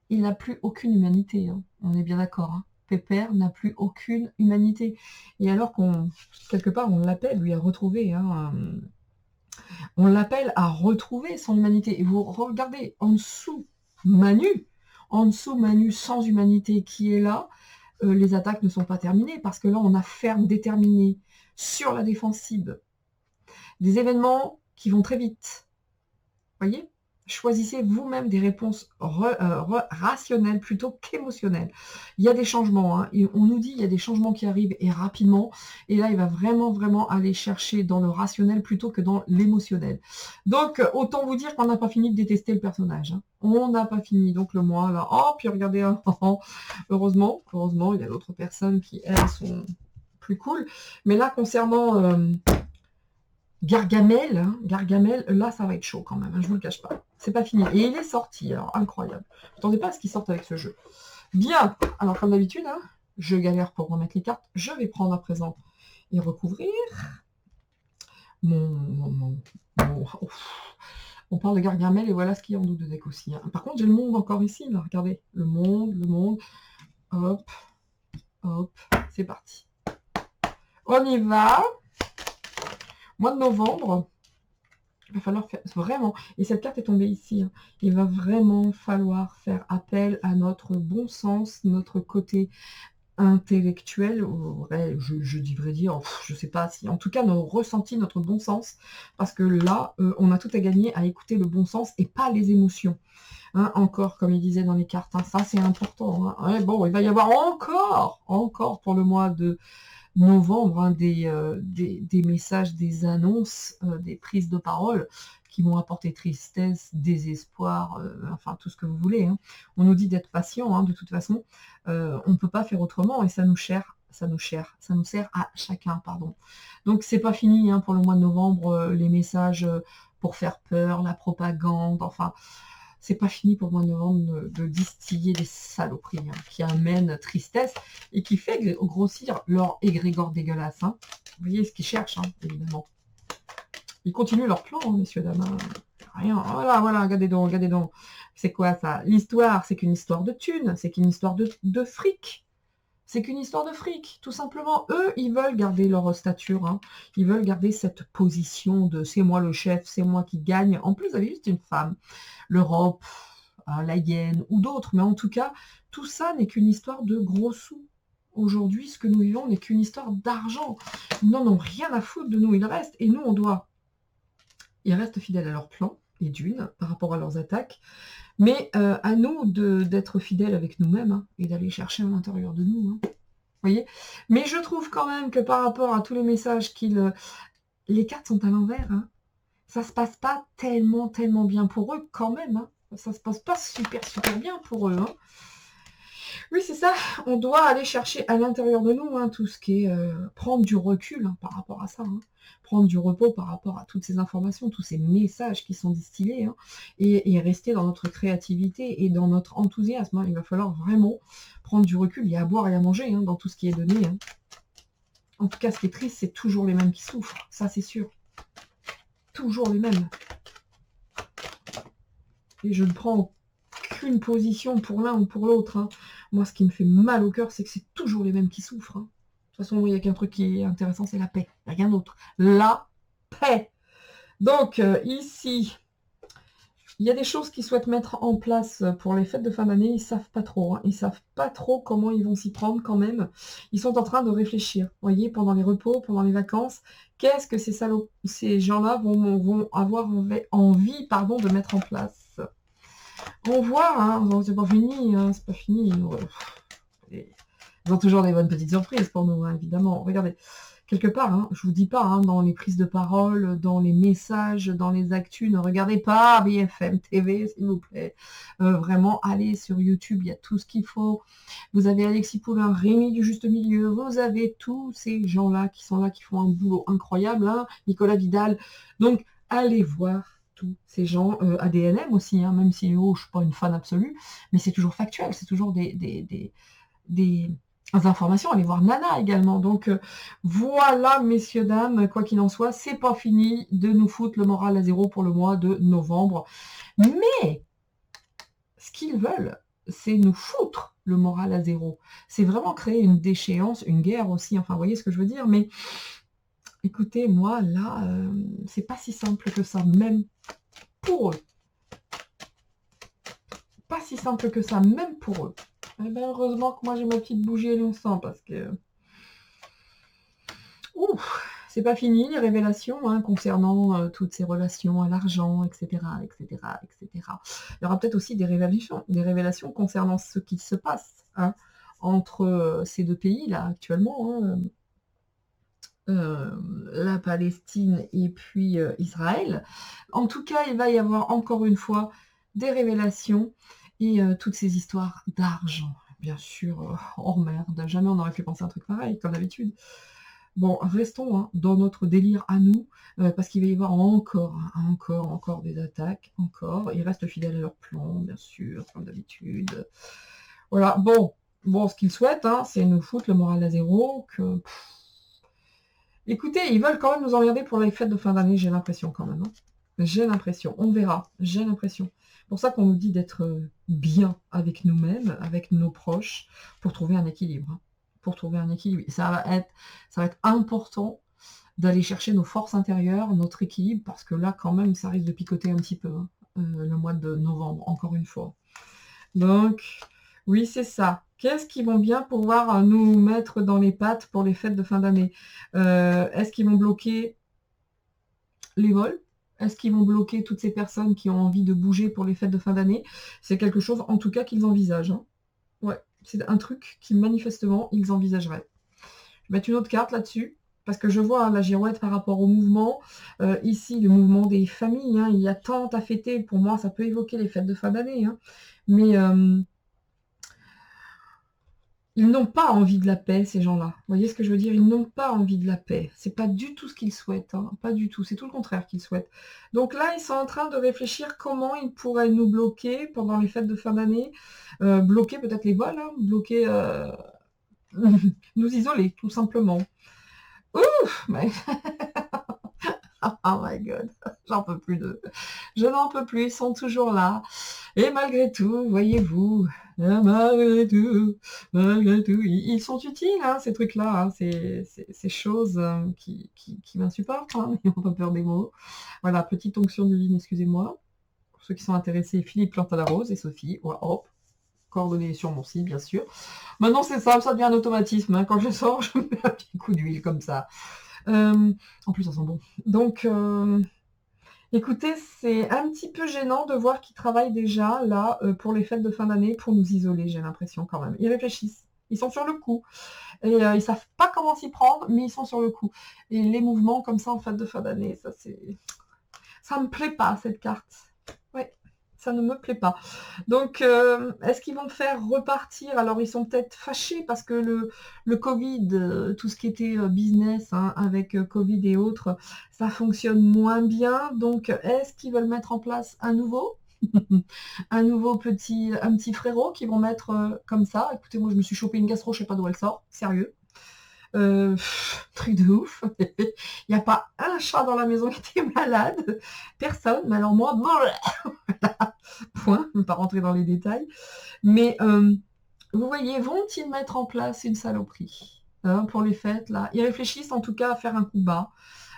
Speaker 1: il n'a plus aucune humanité. Hein. On est bien d'accord. Hein. Pépère n'a plus aucune humanité. Et alors qu'on, quelque part, on l'appelle, lui, à retrouver. Hein, on l'appelle à retrouver son humanité. Et vous regardez en dessous Manu sans humanité qui est là, les attaques ne sont pas terminées parce que là on a ferme, déterminé sur la défensive. Des événements qui vont très vite. Voyez ? Choisissez vous-même des réponses rationnelles plutôt qu'émotionnelles. Il y a des changements, hein, et on nous dit il y a des changements qui arrivent et rapidement, et là il va vraiment vraiment aller chercher dans le rationnel plutôt que dans l'émotionnel. Donc autant vous dire qu'on n'a pas fini de détester le personnage. Hein. On n'a pas fini, donc le moi là, oh puis regardez, hein, heureusement, il y a d'autres personnes qui elles sont plus cool. Mais là concernant Gargamel, hein, Gargamel, là ça va être chaud quand même, hein, je vous le cache pas. C'est pas fini. Et il est sorti, alors incroyable. Je m'attendais pas à ce qu'il sorte avec ce jeu. Bien, alors comme d'habitude, hein, je galère pour remettre les cartes. Je vais prendre à présent et recouvrir on parle de Gargamel et voilà ce qu'il y a en dos de deck aussi. Hein. Par contre, j'ai le monde encore ici, là, regardez. Le monde. Hop, hop, c'est parti. On y va. Mois de novembre. Il va falloir faire vraiment, et cette carte est tombée ici, hein, il va vraiment falloir faire appel à notre bon sens, notre côté intellectuel, vrai, je devrais dire, je sais pas si, en tout cas nos ressentis, notre bon sens, parce que là, on a tout à gagner à écouter le bon sens et pas les émotions. Hein, encore, comme il disait dans les cartes, hein, ça c'est important. Hein. Ouais, bon, il va y avoir encore pour le mois de novembre, hein, des messages, des annonces, des prises de parole qui vont apporter tristesse, désespoir, enfin tout ce que vous voulez. Hein. On nous dit d'être patient, hein, de toute façon, on ne peut pas faire autrement et ça nous sert à chacun, pardon. Donc c'est pas fini hein, pour le mois de novembre, les messages pour faire peur, la propagande, enfin c'est pas fini pour le mois de novembre de distiller des saloperies hein, qui amènent tristesse et qui fait grossir leur égrégore dégueulasse. Hein. Vous voyez ce qu'ils cherchent, hein, évidemment. Ils continuent leur plan, hein, messieurs, dames. Hein. Rien. Voilà, regardez donc. C'est quoi ça? L'histoire, c'est qu'une histoire de thunes, c'est qu'une histoire de fric. C'est qu'une histoire de fric, tout simplement. Eux, ils veulent garder leur stature. Hein. Ils veulent garder cette position de c'est moi le chef, c'est moi qui gagne. En plus, elle est juste une femme. L'Europe, la Hyène ou d'autres. Mais en tout cas, tout ça n'est qu'une histoire de gros sous. Aujourd'hui, ce que nous vivons n'est qu'une histoire d'argent. Ils n'en ont rien à foutre de nous. Ils restent. Et nous, on doit. Ils restent fidèles à leur plan, et d'une, par rapport à leurs attaques. Mais à nous d'être fidèles avec nous-mêmes hein, et d'aller chercher à l'intérieur de nous. Hein. Vous voyez? Mais je trouve quand même que par rapport à tous les messages qu'ils... les cartes sont à l'envers. Hein. Ça se passe pas tellement bien pour eux quand même. Hein. Ça se passe pas super bien pour eux. Hein. Oui, c'est ça. On doit aller chercher à l'intérieur de nous hein, tout ce qui est prendre du recul hein, par rapport à ça. Hein. Prendre du repos par rapport à toutes ces informations, tous ces messages qui sont distillés hein, et rester dans notre créativité et dans notre enthousiasme. Hein. Il va falloir vraiment prendre du recul. Il y a à boire et à manger hein, dans tout ce qui est donné. Hein. En tout cas, ce qui est triste, c'est toujours les mêmes qui souffrent. Ça, c'est sûr. Toujours les mêmes. Et je ne prends qu'une position pour l'un ou pour l'autre. Hein. Moi, ce qui me fait mal au cœur, c'est que c'est toujours les mêmes qui souffrent. Hein. De toute façon, il n'y a qu'un truc qui est intéressant, c'est la paix. Il n'y a rien d'autre. La paix. Donc, ici, il y a des choses qu'ils souhaitent mettre en place pour les fêtes de fin d'année. Ils ne savent pas trop. Hein. Ils ne savent pas trop comment ils vont s'y prendre quand même. Ils sont en train de réfléchir. Vous voyez, pendant les repos, pendant les vacances, qu'est-ce que ces gens-là vont avoir envie de mettre en place. On voit, hein, c'est pas fini, hein, c'est pas fini. Ils ont toujours des bonnes petites surprises pour nous, hein, évidemment. Regardez, quelque part, hein, je vous dis pas, hein, dans les prises de parole, dans les messages, dans les actus, ne regardez pas BFM TV, s'il vous plaît. Vraiment, allez sur YouTube, il y a tout ce qu'il faut. Vous avez Alexis Poulain, Rémi du Juste Milieu, vous avez tous ces gens-là, qui font un boulot incroyable, hein, Nicolas Vidal. Donc, allez voir tous ces gens, ADNM aussi, hein, même si je ne suis pas une fan absolue, mais c'est toujours factuel, c'est toujours des informations. Allez voir Nana également. Donc voilà, messieurs, dames, quoi qu'il en soit, c'est pas fini de nous foutre le moral à zéro pour le mois de novembre. Mais ce qu'ils veulent, c'est nous foutre le moral à zéro. C'est vraiment créer une déchéance, une guerre aussi, enfin, vous voyez ce que je veux dire, mais écoutez, moi, là, c'est pas si simple que ça, même pour eux. Pas si simple que ça, même pour eux. Eh bien, heureusement que moi, j'ai ma petite bougie à l'encens, parce que... Ouh, c'est pas fini, les révélations concernant toutes ces relations à l'argent, etc., etc., etc. Il y aura peut-être aussi des révélations concernant ce qui se passe entre ces deux pays là actuellement, la Palestine et puis Israël. En tout cas, il va y avoir encore une fois des révélations et toutes ces histoires d'argent. Bien sûr, oh merde, jamais on aurait pu penser à un truc pareil, comme d'habitude. Bon, restons dans notre délire à nous, parce qu'il va y avoir encore des attaques, encore. Ils restent fidèles à leur plan, bien sûr, comme d'habitude. Voilà, bon, ce qu'ils souhaitent, c'est nous foutre le moral à zéro, que... Écoutez, ils veulent quand même nous emmerder pour les fêtes de fin d'année, j'ai l'impression quand même. J'ai l'impression, on verra, j'ai l'impression. C'est pour ça qu'on nous dit d'être bien avec nous-mêmes, avec nos proches, pour trouver un équilibre. Pour trouver un équilibre. Et ça va être important d'aller chercher nos forces intérieures, notre équilibre, parce que là, quand même, ça risque de picoter un petit peu, le mois de novembre, encore une fois. Donc, oui, c'est ça. Qu'est-ce qu'ils vont bien pouvoir nous mettre dans les pattes pour les fêtes de fin d'année? Est-ce qu'ils vont bloquer les vols? Est-ce qu'ils vont bloquer toutes ces personnes qui ont envie de bouger pour les fêtes de fin d'année? C'est quelque chose, en tout cas, qu'ils envisagent. Ouais, c'est un truc qui, manifestement, ils envisageraient. Je vais mettre une autre carte là-dessus, parce que je vois la girouette par rapport au mouvement. Ici, le mouvement des familles, il y a tant à fêter. Pour moi, ça peut évoquer les fêtes de fin d'année. Mais... ils n'ont pas envie de la paix, ces gens-là. Vous voyez ce que je veux dire? Ils n'ont pas envie de la paix. C'est pas du tout ce qu'ils souhaitent. Pas du tout. C'est tout le contraire qu'ils souhaitent. Donc là, ils sont en train de réfléchir comment ils pourraient nous bloquer pendant les fêtes de fin d'année. Bloquer peut-être les vols. Bloquer... nous isoler, tout simplement. Ouf, mais... Oh my god, j'en peux plus d'eux. Je n'en peux plus, ils sont toujours là. Et malgré tout, voyez-vous, malgré tout, ils sont utiles, ces trucs-là, ces choses qui m'insupportent, n'ayons pas peur des mots. Voilà, petite onction divine, excusez-moi. Pour ceux qui sont intéressés, Philippe Plante à la Rose et Sophie, hop, coordonnées sur mon site, bien sûr. Maintenant, c'est simple, ça devient un automatisme. Quand je sors, je mets un petit coup d'huile comme ça. En plus, ça sent bon. Donc, écoutez, c'est un petit peu gênant de voir qu'ils travaillent déjà, là, pour les fêtes de fin d'année, pour nous isoler, j'ai l'impression, quand même. Ils réfléchissent. Ils sont sur le coup. Et ils savent pas comment s'y prendre, mais ils sont sur le coup. Et les mouvements comme ça, en fête de fin d'année, ça me plaît pas, cette carte. Ouais. Ça ne me plaît pas. Donc, est-ce qu'ils vont faire repartir? Alors, ils sont peut-être fâchés parce que le Covid, tout ce qui était business avec Covid et autres, ça fonctionne moins bien. Donc, est-ce qu'ils veulent mettre en place un nouveau un petit frérot qu'ils vont mettre comme ça? Écoutez, moi, je me suis chopé une gastro, je sais pas d'où elle sort. Sérieux. Truc de ouf. Il n'y a pas un chat dans la maison qui était malade. Personne. Mais alors moi, point, ne pas rentrer dans les détails. Mais vous voyez, vont-ils mettre en place une saloperie pour les fêtes là? Ils réfléchissent en tout cas à faire un coup bas.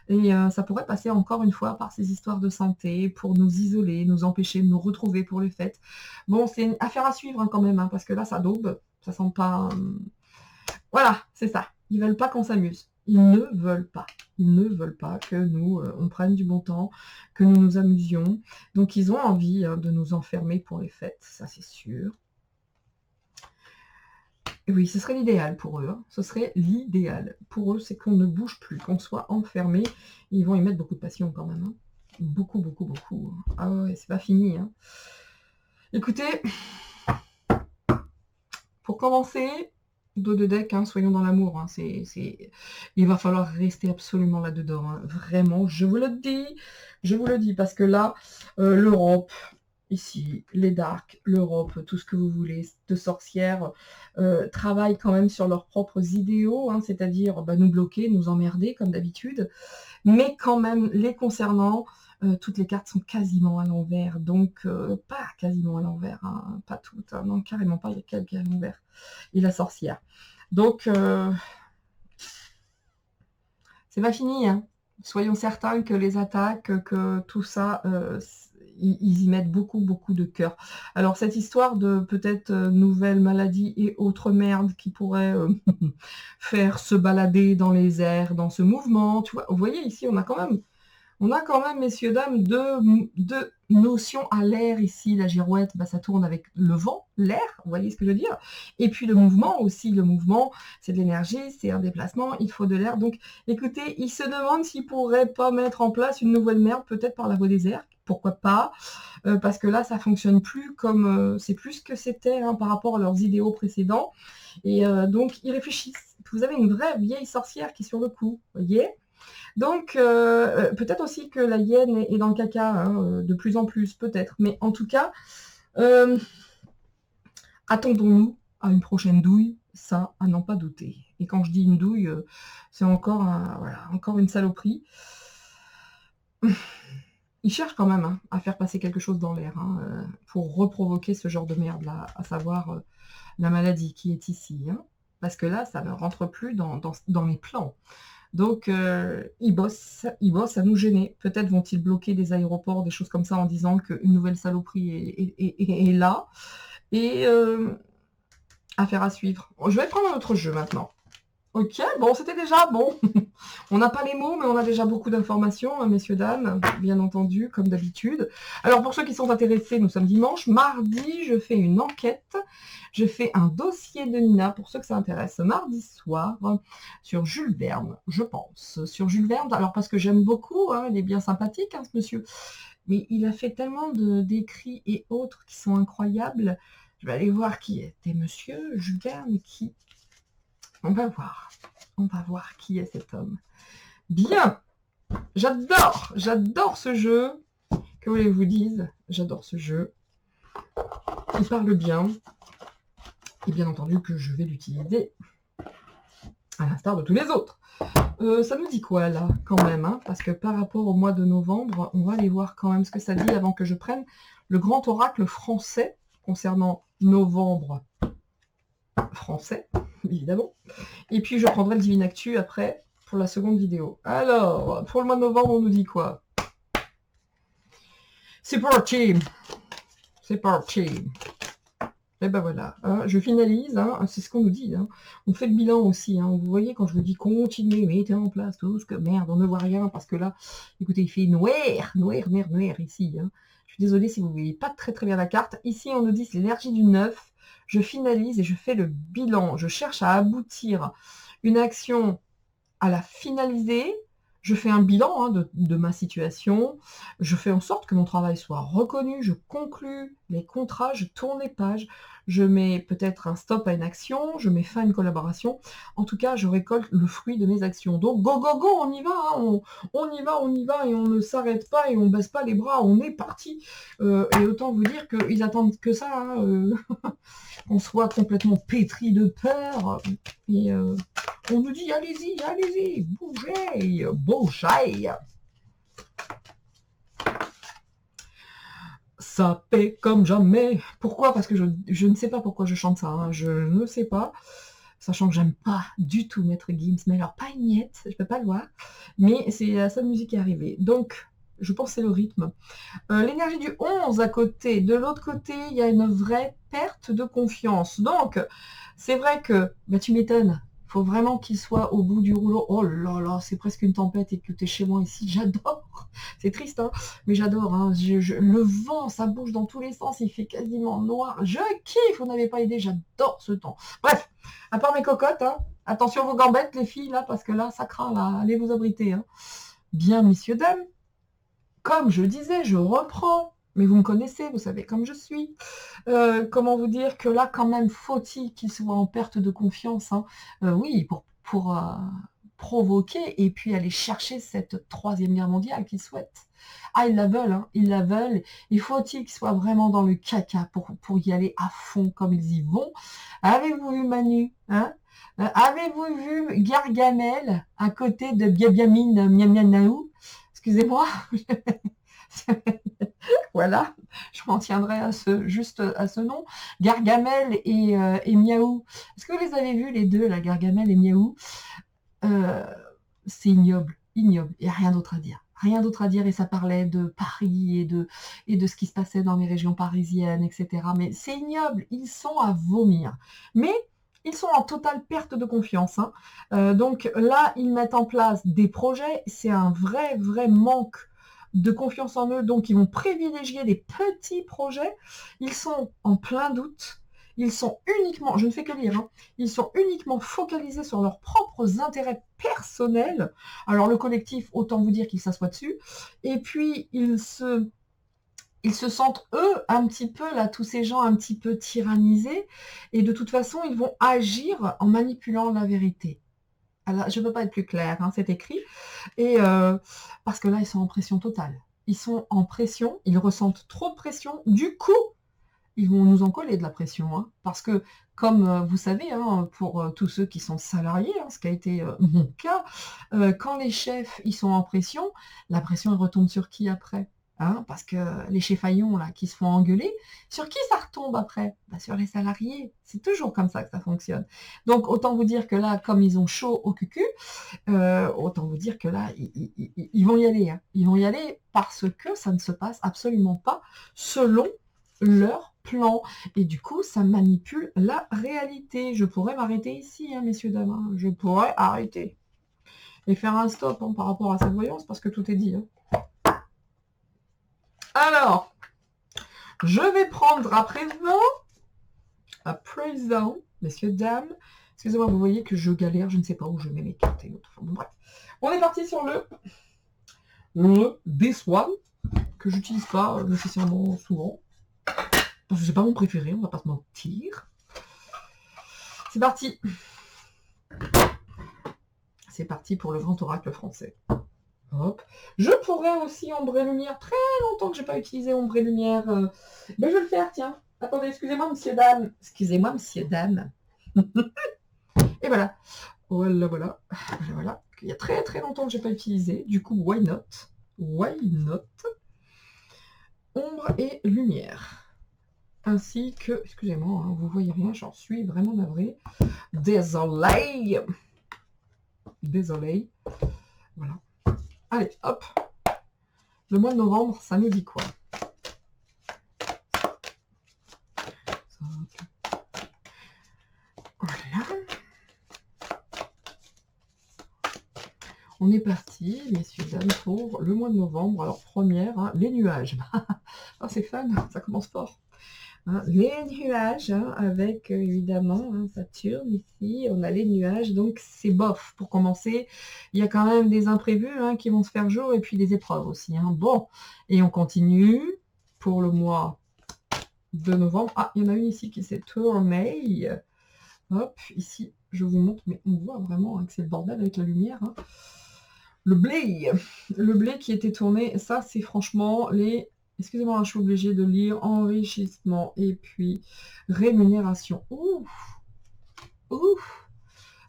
Speaker 1: Et ça pourrait passer encore une fois par ces histoires de santé pour nous isoler, nous empêcher de nous retrouver pour les fêtes. Bon, c'est une affaire à suivre quand même, parce que là, ça daube. Ça sent pas... Voilà, c'est ça. Ils veulent pas qu'on s'amuse. Ils ne veulent pas. Ils ne veulent pas que nous, on prenne du bon temps, que nous nous amusions. Donc, ils ont envie de nous enfermer pour les fêtes, ça c'est sûr. Et oui, ce serait l'idéal pour eux. Ce serait l'idéal. Pour eux, c'est qu'on ne bouge plus, qu'on soit enfermé. Ils vont y mettre beaucoup de passion quand même. Beaucoup, beaucoup, beaucoup. Ah ouais, c'est pas fini. Écoutez, pour commencer... dos de deck, soyons dans l'amour. Il va falloir rester absolument là-dedans. Vraiment, je vous le dis, parce que là, l'Europe, ici, les darks, l'Europe, tout ce que vous voulez, de sorcières, travaillent quand même sur leurs propres idéaux, c'est-à-dire nous bloquer, nous emmerder, comme d'habitude, mais quand même, les concernant, toutes les cartes sont quasiment à l'envers, donc pas quasiment à l'envers, pas toutes, non, carrément pas, il y a quelques à l'envers, et la sorcière. Donc, c'est pas fini, soyons certains que les attaques, que tout ça, ils y mettent beaucoup, beaucoup de cœur. Alors, cette histoire de peut-être nouvelles maladies et autres merdes qui pourraient faire se balader dans les airs, dans ce mouvement, tu vois, vous voyez, ici, on a quand même, messieurs, dames, deux notions à l'air ici. La girouette, bah, ça tourne avec le vent, l'air, vous voyez ce que je veux dire? Et puis le mouvement aussi, le mouvement, c'est de l'énergie, c'est un déplacement, il faut de l'air. Donc, écoutez, il se demande s'il pourrait pas mettre en place une nouvelle merde, peut-être par la voie des airs, pourquoi pas? Parce que là, ça fonctionne plus comme... c'est plus ce que c'était hein, par rapport à leurs idéaux précédents. Et donc, ils réfléchissent. Vous avez une vraie vieille sorcière qui est sur le coup, vous voyez? Donc, peut-être aussi que la hyène est dans le caca, hein, de plus en plus, peut-être. Mais en tout cas, attendons-nous à une prochaine douille, ça, à n'en pas douter. Et quand je dis une douille, c'est encore, voilà, encore une saloperie. Ils cherchent quand même hein, à faire passer quelque chose dans l'air hein, pour reprovoquer ce genre de merde-là, à savoir la maladie qui est ici. Hein, parce que là, ça ne rentre plus dans les plans. Donc, ils bossent à nous gêner. Peut-être vont-ils bloquer des aéroports, des choses comme ça, en disant qu'une nouvelle saloperie est là. Et affaire à suivre. Je vais prendre un autre jeu maintenant. Ok, bon, c'était déjà bon. On n'a pas les mots, mais on a déjà beaucoup d'informations, hein, messieurs, dames, bien entendu, comme d'habitude. Alors, pour ceux qui sont intéressés, nous sommes dimanche. Mardi, je fais une enquête. Je fais un dossier de Nina, pour ceux que ça intéresse, mardi soir, sur Jules Verne, je pense. Sur Jules Verne, alors parce que j'aime beaucoup, hein, il est bien sympathique, hein, ce monsieur. Mais il a fait tellement d'écrits et autres qui sont incroyables. Je vais aller voir qui était monsieur Jules Verne et qui... On va voir qui est cet homme. Bien, j'adore ce jeu. Que voulez-vous que je vous dise? J'adore ce jeu. Il parle bien. Et bien entendu que je vais l'utiliser à l'instar de tous les autres. Ça nous dit quoi là, quand même hein, parce que par rapport au mois de novembre, on va aller voir quand même ce que ça dit avant que je prenne le grand oracle français concernant novembre français, évidemment. Et puis je prendrai le Divine Actu après pour la seconde vidéo. Alors, pour le mois de novembre, on nous dit quoi? C'est parti. C'est parti. Et ben voilà, hein, je finalise, hein, c'est ce qu'on nous dit. Hein. On fait le bilan aussi. Hein. Vous voyez, quand je vous dis continuez, mettez en place tout ce que... Merde, on ne voit rien, parce que là, écoutez, il fait noir ici. Hein. Je suis désolée si vous ne voyez pas très très bien la carte. Ici, on nous dit c'est l'énergie du 9. Je finalise et je fais le bilan. Je cherche à aboutir une action à la finaliser. Je fais un bilan hein, de ma situation, je fais en sorte que mon travail soit reconnu, je conclue les contrats, je tourne les pages, je mets peut-être un stop à une action, je mets fin à une collaboration. En tout cas, je récolte le fruit de mes actions. Donc, go, go, go, on y va, hein, on y va, et on ne s'arrête pas, et on ne baisse pas les bras, on est parti. Et autant vous dire qu'ils attendent que ça, hein, qu'on soit complètement pétri de peur, et... on nous dit, allez-y, allez-y, bougez, bougez. Ça paie comme jamais. Pourquoi? Parce que je ne sais pas pourquoi je chante ça. Hein. Je ne sais pas. Sachant que j'aime pas du tout Maître Gims. Mais alors, pas une miette, je peux pas le voir. Mais c'est la seule musique qui est arrivée. Donc, je pense que c'est le rythme. L'énergie du 11 à côté. De l'autre côté, il y a une vraie perte de confiance. Donc, c'est vrai que, bah, tu m'étonnes. Il faut vraiment qu'il soit au bout du rouleau. Oh là là, c'est presque une tempête et que tu es chez moi ici. J'adore. C'est triste, hein, mais j'adore. Hein. Le vent, ça bouge dans tous les sens. Il fait quasiment noir. Je kiffe. Vous n'avez pas idée. J'adore ce temps. Bref, à part mes cocottes, hein, attention vos gambettes, les filles, là, parce que là, ça craint, là. Allez vous abriter. Hein. Bien, messieurs, dames. Comme je disais, je reprends. Mais vous me connaissez, vous savez comme je suis. Comment vous dire que là, quand même, faut-il qu'il soit en perte de confiance. Hein. Oui, pour provoquer et puis aller chercher cette troisième guerre mondiale qu'ils souhaitent. Ah, ils la veulent, hein, ils la veulent. Il faut-il qu'ils soient vraiment dans le caca pour y aller à fond comme ils y vont. Avez-vous vu Manu hein avez-vous vu Gargamel à côté de Biabiamine Miamianaou? Excusez-moi. Voilà, je m'en tiendrai juste à ce nom. Gargamel et Miaou. Est-ce que vous les avez vus les deux, la Gargamel et Miaou? C'est ignoble, ignoble. Il n'y a rien d'autre à dire. Rien d'autre à dire, et ça parlait de Paris et de ce qui se passait dans les régions parisiennes, etc. Mais c'est ignoble, ils sont à vomir. Mais ils sont en totale perte de confiance, hein. Donc là, ils mettent en place des projets, c'est un vrai, vrai manque de confiance en eux, donc ils vont privilégier des petits projets. Ils sont en plein doute, ils sont uniquement, je ne fais que lire, hein, ils sont uniquement focalisés sur leurs propres intérêts personnels. Alors le collectif, autant vous dire qu'ils s'assoient dessus. Et puis ils se sentent, eux, un petit peu, là, tous ces gens un petit peu tyrannisés. Et de toute façon, ils vont agir en manipulant la vérité. Alors, je ne peux pas être plus clair, hein, c'est écrit. Et parce que là, ils sont en pression totale. Ils sont en pression, ils ressentent trop de pression. Du coup, ils vont nous en coller de la pression, hein, parce que, comme vous savez, hein, pour tous ceux qui sont salariés, hein, ce qui a été mon cas, quand les chefs ils sont en pression, la pression elle retombe sur qui après, hein, parce que les chefs-faillons là qui se font engueuler, sur qui ça retombe après? Bah, sur les salariés. C'est toujours comme ça que ça fonctionne. Donc autant vous dire que là, comme ils ont chaud au cucu, autant vous dire que là, ils vont y aller, hein. Ils vont y aller parce que ça ne se passe absolument pas selon leur plan. Et du coup, ça manipule la réalité. Je pourrais m'arrêter ici, hein, messieurs, dames, hein. Je pourrais arrêter. Et faire un stop, hein, par rapport à cette voyance, parce que tout est dit, hein. Alors, je vais prendre à présent, messieurs, dames, excusez-moi, vous voyez que je galère, je ne sais pas où je mets mes cartes et autres. Bon, bref. On est parti sur le This One, que j'utilise pas nécessairement souvent. C'est pas mon préféré, on va pas se mentir. C'est parti. C'est parti pour le grand oracle français. Hop. Je pourrais aussi ombre et lumière. Très longtemps que j'ai pas utilisé ombre et lumière. Ben, je vais le faire, tiens. Attendez, excusez-moi, monsieur, dame. Excusez-moi, monsieur, dame. Et voilà. Voilà, voilà. Voilà, voilà. Il y a très très longtemps que j'ai pas utilisé. Du coup, why not? Why not? Ombre et lumière. Ainsi que, excusez-moi, hein, vous voyez rien, j'en suis vraiment navrée. Désolé. Désolé. Voilà. Allez, hop. Le mois de novembre, ça nous dit quoi? Voilà. On est parti, messieurs, dames, pour le mois de novembre. Alors, première, hein, les nuages. Oh, c'est fun, ça commence fort. Hein, les nuages, hein, avec évidemment hein, Saturne ici, on a les nuages, donc c'est bof pour commencer. Il y a quand même des imprévus hein, qui vont se faire jour et puis des épreuves aussi. Hein. Bon, et on continue pour le mois de novembre. Ah, il y en a une ici qui s'est tournée. Hop, ici, je vous montre, mais on voit vraiment hein, que c'est le bordel avec la lumière. Hein. Le blé qui était tourné, ça c'est franchement les... Excusez-moi, je suis obligée de lire enrichissement et puis rémunération. Ouf, ouf.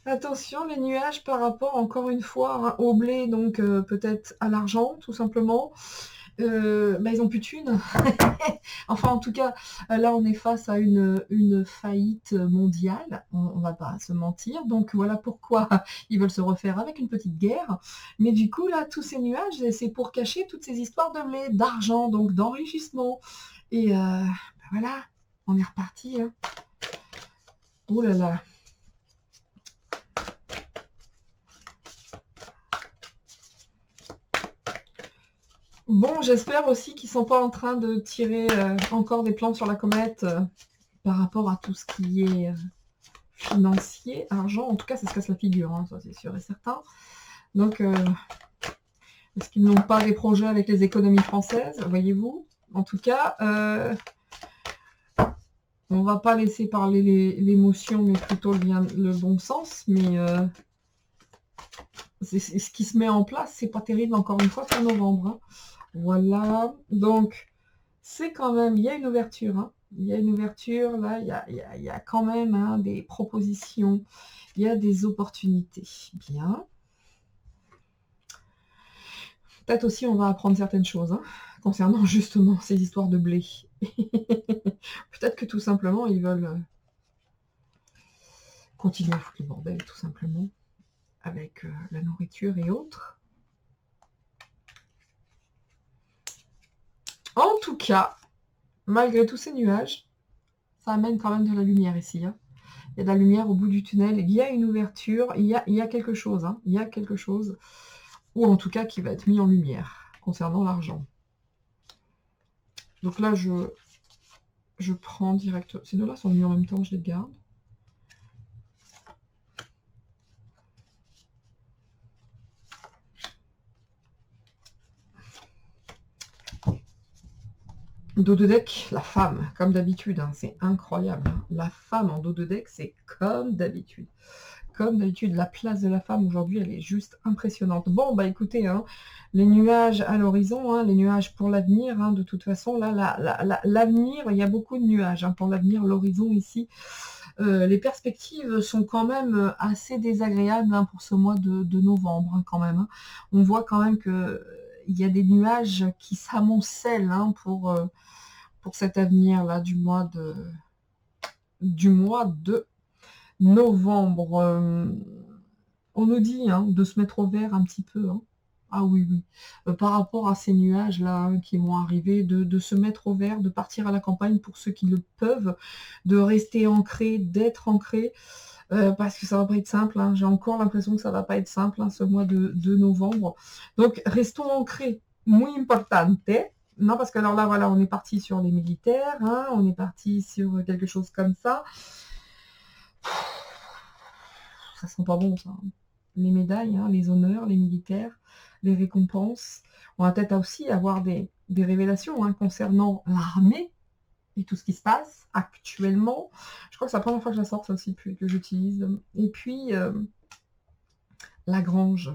Speaker 1: Attention, les nuages par rapport, encore une fois, hein, au blé, donc peut-être à l'argent, tout simplement. Bah, ils ont plus de thunes. Enfin, en tout cas, là, on est face à une faillite mondiale. On va pas se mentir. Donc, voilà pourquoi ils veulent se refaire avec une petite guerre. Mais du coup, là, tous ces nuages, c'est pour cacher toutes ces histoires de blé, d'argent, donc d'enrichissement. Et bah, voilà, on est reparti. Hein. Oh là là. Bon, j'espère aussi qu'ils ne sont pas en train de tirer encore des plans sur la comète par rapport à tout ce qui est financier, argent. En tout cas, ça se casse la figure, hein, ça c'est sûr et certain. Donc, est-ce qu'ils n'ont pas des projets avec les économies françaises, voyez-vous? En tout cas, on ne va pas laisser parler l'émotion, mais plutôt le bon sens. Mais ce qui se met en place, c'est pas terrible, encore une fois, pour novembre. Hein. Voilà, donc c'est quand même, il y a une ouverture, hein. Il y a une ouverture, là, il y a quand même hein, des propositions, il y a des opportunités. Bien. Peut-être aussi on va apprendre certaines choses hein, concernant justement ces histoires de blé. Peut-être que tout simplement ils veulent continuer à foutre le bordel, tout simplement, avec la nourriture et autres. tout cas, malgré tous ces nuages, ça amène quand même de la lumière ici. Hein. Il y a de la lumière au bout du tunnel, il y a une ouverture, il y a quelque chose. Hein. Il y a quelque chose, ou en tout cas qui va être mis en lumière concernant l'argent. Donc là, je prends direct. Ces deux-là sont mis en même temps, je les garde. Dos de deck, la femme, comme d'habitude, hein, c'est incroyable. Hein. La femme en dos de deck, c'est comme d'habitude. Comme d'habitude, la place de la femme aujourd'hui, elle est juste impressionnante. Bon, bah écoutez, hein, les nuages à l'horizon, hein, les nuages pour l'avenir, hein, de toute façon, là, l'avenir, il y a beaucoup de nuages hein, pour l'avenir, l'horizon ici. Les perspectives sont quand même assez désagréables hein, pour ce mois de novembre, hein, quand même. Hein. On voit quand même que il y a des nuages qui s'amoncellent hein, pour cet avenir-là du mois de novembre. On nous dit hein, de se mettre au vert un petit peu. Hein. Ah oui, oui. Par rapport à ces nuages-là hein, qui vont arriver, de se mettre au vert, de partir à la campagne pour ceux qui le peuvent, de rester ancré, d'être ancré, parce que ça va pas être simple. Hein. J'ai encore l'impression que ça va pas être simple hein, ce mois de novembre. Donc, restons ancrés. Muy importante. Non, parce que alors là, voilà, on est parti sur les militaires, hein, on est parti sur quelque chose comme ça. Ça sent pas bon, ça. Les médailles, hein, les honneurs, les militaires, les récompenses. On va peut-être aussi avoir des révélations hein, concernant l'armée et tout ce qui se passe actuellement. Je crois que c'est la première fois que je la sors, ça aussi, que j'utilise. Et puis, la grange.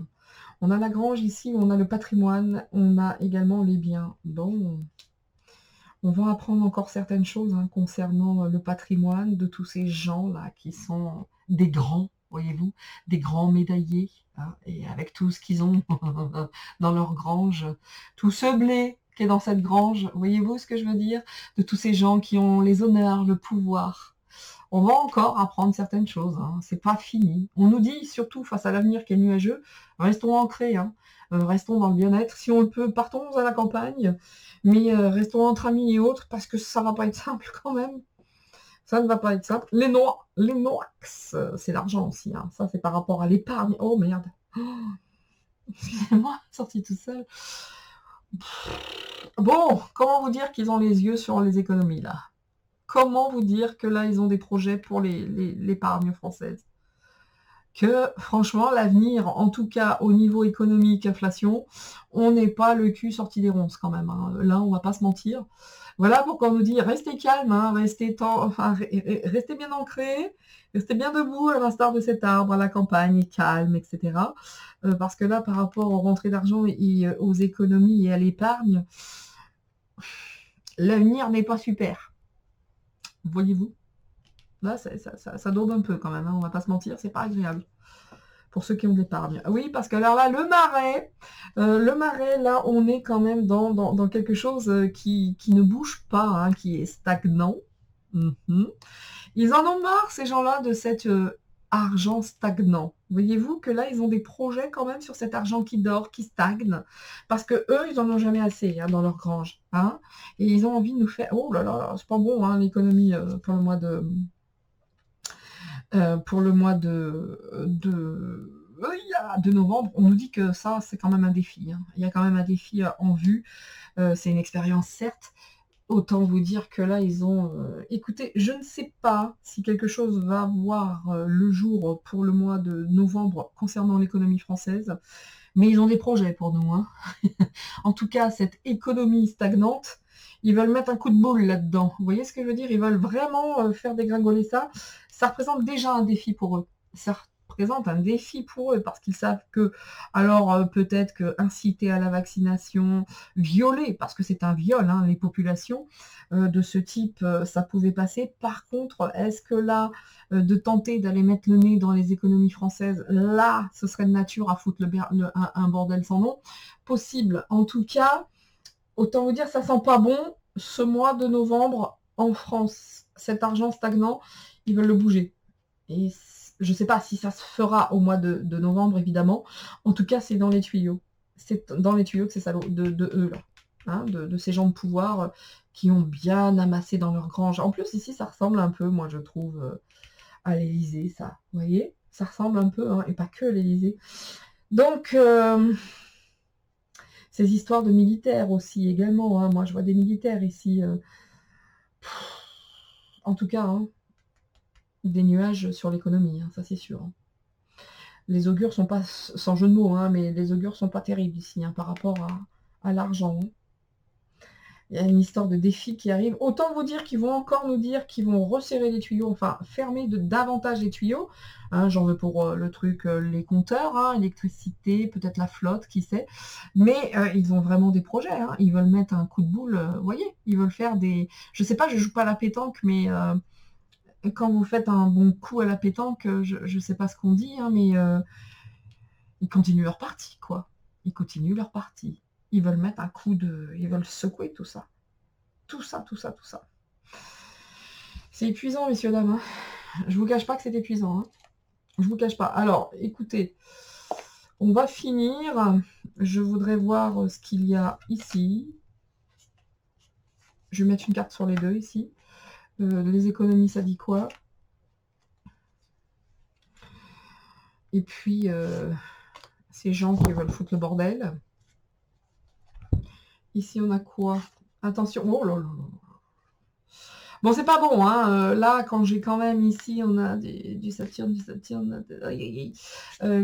Speaker 1: On a la grange ici, on a le patrimoine, on a également les biens. Bon, on va apprendre encore certaines choses hein, concernant le patrimoine de tous ces gens-là qui sont des grands, voyez-vous, des grands médaillés, hein, et avec tout ce qu'ils ont dans leur grange, tout ce blé qui est dans cette grange, voyez-vous ce que je veux dire? De tous ces gens qui ont les honneurs, le pouvoir. On va encore apprendre certaines choses, hein. C'est pas fini. On nous dit, surtout face à l'avenir qui est nuageux, restons ancrés, hein. Restons dans le bien-être. Si on le peut, partons à la campagne, mais restons entre amis et autres, parce que ça va pas être simple quand même. Ça ne va pas être simple. Les noix, c'est l'argent aussi, hein. Ça, c'est par rapport à l'épargne. Oh merde. Oh, excusez-moi, sorti tout seul. Bon, comment vous dire qu'ils ont les yeux sur les économies, là? Comment vous dire que là, ils ont des projets pour l'épargne française? Que franchement, l'avenir, en tout cas au niveau économique, inflation, on n'est pas le cul sorti des ronces quand même. Hein. Là, on va pas se mentir. Voilà pourquoi on nous dit restez calme, hein, restez bien ancré, restez bien debout à l'instar de cet arbre à la campagne, calme, etc. Parce que là, par rapport aux rentrées d'argent et aux économies et à l'épargne, l'avenir n'est pas super. Voyez-vous? Là, ça daube un peu quand même, hein, on va pas se mentir, c'est pas agréable. Pour ceux qui ont de l'épargne. Oui, parce que alors là, le marais, là, on est quand même dans quelque chose qui ne bouge pas, hein, qui est stagnant. Ils en ont marre, ces gens-là, de cet argent stagnant. Voyez-vous que là, ils ont des projets quand même sur cet argent qui dort, qui stagne, parce que eux, ils en ont jamais assez hein, dans leur grange. Hein, et ils ont envie de nous faire... Oh là là, c'est pas bon, hein, l'économie pour le mois de... de novembre, on nous dit que ça, c'est quand même un défi. Hein. Il y a quand même un défi en vue. C'est une expérience, certes. Autant vous dire que là, ils ont... Écoutez, je ne sais pas si quelque chose va voir le jour pour le mois de novembre concernant l'économie française, mais ils ont des projets pour nous. Hein. En tout cas, cette économie stagnante, ils veulent mettre un coup de boule là-dedans. Vous voyez ce que je veux dire? Ils veulent vraiment faire dégringoler ça. Ça représente déjà un défi pour eux. Ça représente un défi pour eux parce qu'ils savent que, alors peut-être que inciter à la vaccination, violer, parce que c'est un viol, hein, les populations de ce type, ça pouvait passer. Par contre, est-ce que là, de tenter d'aller mettre le nez dans les économies françaises, là, ce serait de nature à foutre un bordel sans nom? Possible. En tout cas, autant vous dire, ça sent pas bon ce mois de novembre en France. Cet argent stagnant, ils veulent le bouger. Et je ne sais pas si ça se fera au mois de novembre, évidemment. En tout cas, c'est dans les tuyaux. C'est dans les tuyaux que c'est ça de eux, là. hein, de ces gens de pouvoir qui ont bien amassé dans leur grange. En plus, ici, ça ressemble un peu, moi, je trouve, à l'Élysée, ça. Vous voyez? Ça ressemble un peu, hein, et pas que l'Élysée. Donc, ces histoires de militaires aussi, également, hein. Moi, je vois des militaires ici. En tout cas, hein, des nuages sur l'économie, hein, ça c'est sûr. Hein. Les augures sont pas, sans jeu de mots, hein, mais les augures sont pas terribles ici, hein, par rapport à l'argent. Hein. Il y a une histoire de défi qui arrive. Autant vous dire qu'ils vont encore nous dire qu'ils vont resserrer les tuyaux, enfin fermer davantage les tuyaux. Hein, j'en veux pour le truc, les compteurs, hein, électricité, peut-être la flotte, qui sait. Mais ils ont vraiment des projets. Hein. Ils veulent mettre un coup de boule, vous voyez, ils veulent faire des... Je sais pas, je joue pas à la pétanque, mais quand vous faites un bon coup à la pétanque, je sais pas ce qu'on dit, hein, mais ils continuent leur partie, quoi. Ils continuent leur partie. Ils veulent mettre un coup de... Ils veulent secouer tout ça. Tout ça, tout ça, tout ça. C'est épuisant, messieurs, dames. Hein. Je vous cache pas que c'est épuisant. Hein. Je vous cache pas. Alors, écoutez, on va finir. Je voudrais voir ce qu'il y a ici. Je vais mettre une carte sur les deux, ici. Les économies, ça dit quoi? Et puis, ces gens qui veulent foutre le bordel. Ici, on a quoi? Attention. Oh là là là. Bon, c'est pas bon, hein. Là, quand j'ai quand même ici, on a du Saturne,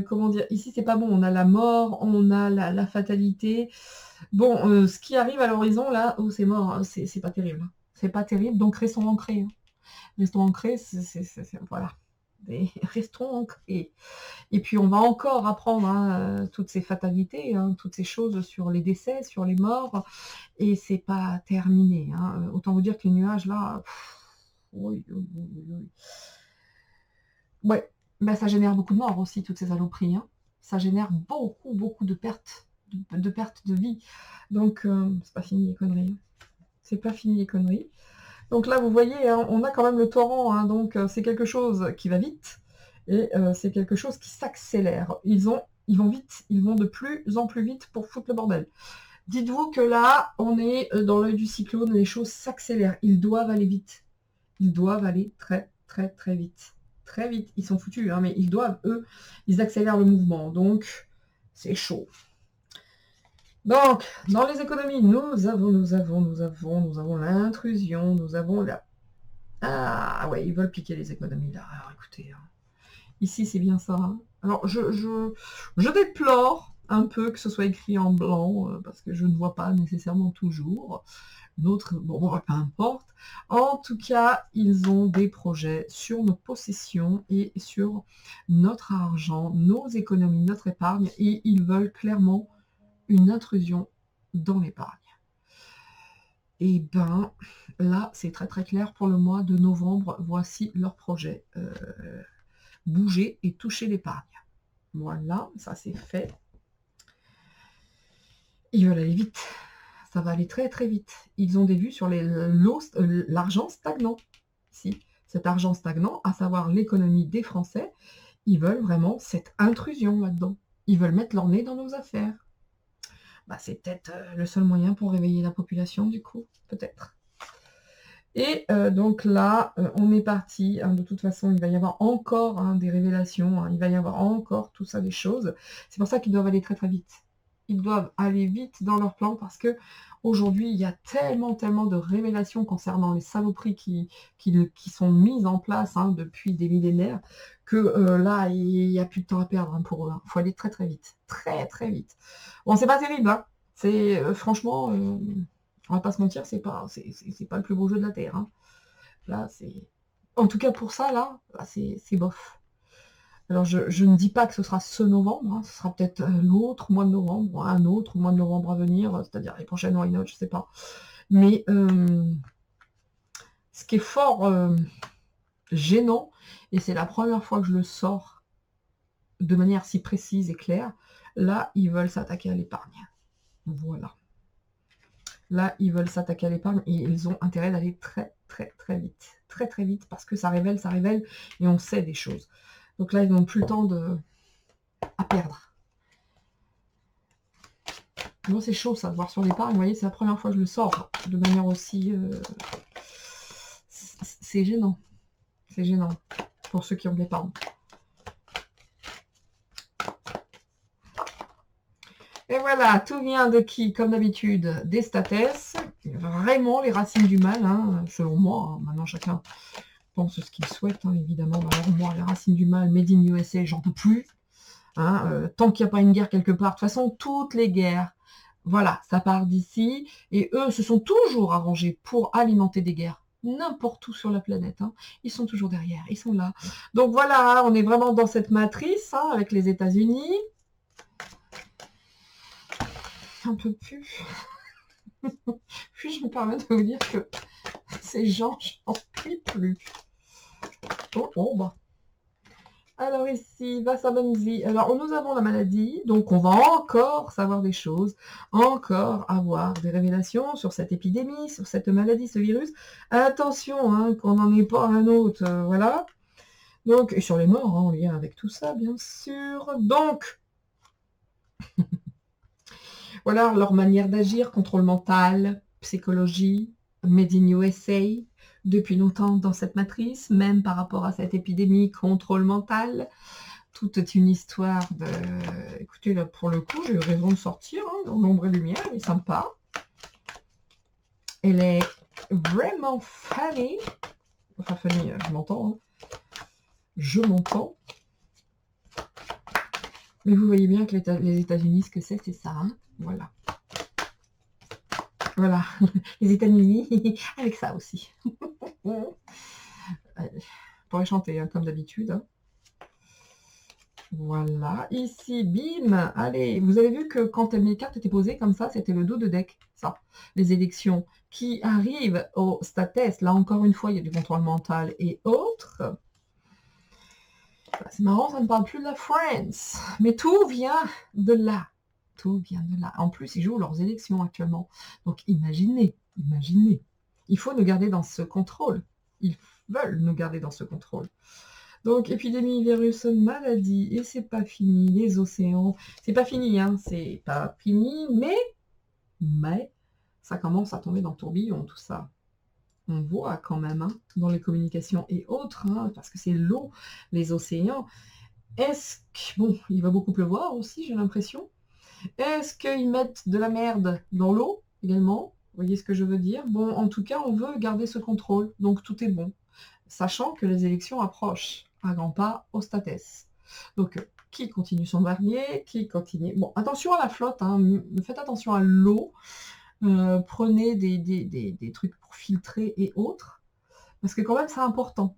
Speaker 1: comment dire? Ici, c'est pas bon. On a la mort, on a la fatalité. Bon, ce qui arrive à l'horizon, là, oh, c'est mort. Hein, c'est pas terrible. Hein. C'est pas terrible. Donc, restons ancrés. Hein. Restons ancrés, voilà. Restons ancrés. Et puis on va encore apprendre hein, toutes ces fatalités, hein, toutes ces choses sur les décès, sur les morts, et c'est pas terminé. Hein. Autant vous dire que les nuages là, oui, oui, oui, oui. Ouais, ben, ça génère beaucoup de morts aussi, toutes ces saloperies. Hein. Ça génère beaucoup, beaucoup de pertes, de pertes de vie. Donc c'est pas fini les conneries. C'est pas fini les conneries. Donc là, vous voyez, hein, on a quand même le torrent, hein, donc c'est quelque chose qui va vite, et c'est quelque chose qui s'accélère. Ils vont vite, ils vont de plus en plus vite pour foutre le bordel. Dites-vous que là, on est dans l'œil du cyclone, les choses s'accélèrent. Ils doivent aller vite. Ils doivent aller très, très, très vite. Très vite. Ils sont foutus, hein, mais ils doivent, eux, ils accélèrent le mouvement. Donc, c'est chaud. Donc, dans les économies, nous avons l'intrusion, nous avons la... Ah ouais, ils veulent piquer les économies là. Alors écoutez, hein. Ici c'est bien ça. Hein. Alors je déplore un peu que ce soit écrit en blanc, parce que je ne vois pas nécessairement toujours. D'autres, bon, peu importe. En tout cas, ils ont des projets sur nos possessions et sur notre argent, nos économies, notre épargne, et ils veulent clairement une intrusion dans l'épargne. Et ben là, c'est très très clair pour le mois de novembre. Voici leur projet. Bouger et toucher l'épargne. Voilà, ça c'est fait. Ils veulent aller vite. Ça va aller très très vite. Ils ont des vues sur l'argent stagnant. Si, cet argent stagnant, à savoir l'économie des Français, ils veulent vraiment cette intrusion là-dedans. Ils veulent mettre leur nez dans nos affaires. Bah, c'est peut-être le seul moyen pour réveiller la population, du coup, peut-être. Et donc là, on est parti. Hein, de toute façon, il va y avoir encore hein, des révélations. Hein, il va y avoir encore tout ça, des choses. C'est pour ça qu'ils doivent aller très très vite. Ils doivent aller vite dans leur plan parce que aujourd'hui, il y a tellement, tellement de révélations concernant les saloperies qui sont mises en place hein, depuis des millénaires que là, il n'y a plus de temps à perdre hein, pour eux. Il faut aller très très vite. Très très vite. Bon, c'est pas terrible. Hein. C'est franchement... on va pas se mentir, c'est pas le plus beau jeu de la Terre. Hein. Là, c'est... En tout cas, pour ça, là c'est bof. Alors, je ne dis pas que ce sera ce novembre, hein, ce sera peut-être l'autre mois de novembre, un autre mois de novembre à venir, c'est-à-dire les prochaines why not, je sais pas. Mais ce qui est fort gênant, et c'est la première fois que je le sors de manière si précise et claire, là, ils veulent s'attaquer à l'épargne. Voilà. Là, ils veulent s'attaquer à l'épargne et ils ont intérêt d'aller très, très, très vite. Très, très vite, parce que ça révèle, et on sait des choses. Donc là, ils n'ont plus le temps à perdre. Bon, c'est chaud ça, de voir sur l'épargne. Vous voyez, c'est la première fois que je le sors de manière aussi... C'est gênant. C'est gênant pour ceux qui ont de l'épargne. Et voilà, tout vient de qui? Comme d'habitude, des statès. Vraiment les racines du mal, hein, selon moi. Hein. Maintenant, chacun pense ce qu'il souhaite, hein, évidemment. Alors moi, les racines du mal, Made in USA, j'en peux plus. Hein, tant qu'il n'y a pas une guerre quelque part. De toute façon, toutes les guerres, voilà, ça part d'ici. Et eux se sont toujours arrangés pour alimenter des guerres. N'importe où sur la planète. Hein. Ils sont toujours derrière, ils sont là. Donc voilà, on est vraiment dans cette matrice hein, avec les États-Unis. Un peu plus. Puis je me permets de vous dire que ces gens, j'en puis plus. Oh, bah. Alors ici, Vasabanzi. Alors nous avons la maladie, donc on va encore savoir des choses, encore avoir des révélations sur cette épidémie, sur cette maladie, ce virus. Attention, hein, qu'on n'en ait pas un autre, voilà. Donc, et sur les morts, hein, en lien avec tout ça, bien sûr. Donc, voilà leur manière d'agir, contrôle mental, psychologie, Made in USA, depuis longtemps dans cette matrice, même par rapport à cette épidémie, contrôle mental. Toute est une histoire de... Écoutez, là, pour le coup, j'ai eu raison de sortir, hein, dans l'ombre et lumière, elle est sympa. Elle est vraiment funny. Enfin, funny, je m'entends. Hein. Je m'entends. Mais vous voyez bien que les États-Unis, ce que c'est ça. Hein. Voilà. Voilà. Les États-Unis, avec ça aussi. Je pourrais chanter, hein, comme d'habitude. Hein. Voilà. Ici, bim. Allez, vous avez vu que quand mes cartes étaient posées comme ça, c'était le dos de deck. Ça. Les élections qui arrivent au statès. Là, encore une fois, il y a du contrôle mental et autres. C'est marrant, ça ne parle plus de la France. Mais tout vient de là. Tout vient de là. En plus, ils jouent leurs élections actuellement. Donc, imaginez. Il faut nous garder dans ce contrôle. Ils veulent nous garder dans ce contrôle. Donc, épidémie, virus, maladie, et c'est pas fini. Les océans, c'est pas fini, hein. C'est pas fini, mais ça commence à tomber dans le tourbillon, tout ça. On voit quand même, hein, dans les communications et autres, hein, parce que c'est l'eau, les océans. Est-ce que... Bon, il va beaucoup pleuvoir aussi, j'ai l'impression. Est-ce qu'ils mettent de la merde dans l'eau, également? Vous voyez ce que je veux dire? Bon, en tout cas, on veut garder ce contrôle, donc tout est bon. Sachant que les élections approchent à grands pas au statès. Donc, qui continue son vernier? Qui continue... Bon, attention à la flotte, hein, faites attention à l'eau. Prenez des trucs pour filtrer et autres. Parce que quand même, c'est important.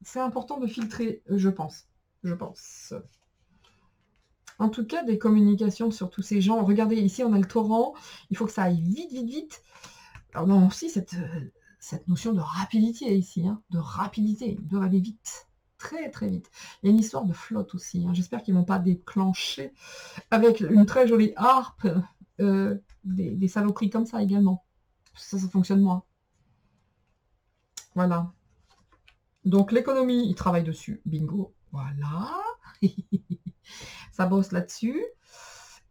Speaker 1: C'est important de filtrer, je pense. En tout cas, des communications sur tous ces gens. Regardez, ici, on a le torrent. Il faut que ça aille vite. Alors, on a aussi cette notion de rapidité ici. Hein, de rapidité. Ils doivent aller vite. Très, très vite. Il y a une histoire de flotte aussi. Hein. J'espère qu'ils ne vont pas déclencher avec une très jolie harpe des saloperies comme ça également. Ça fonctionne moins. Voilà. Donc, l'économie, ils travaillent dessus. Bingo. Voilà. Ça bosse là-dessus.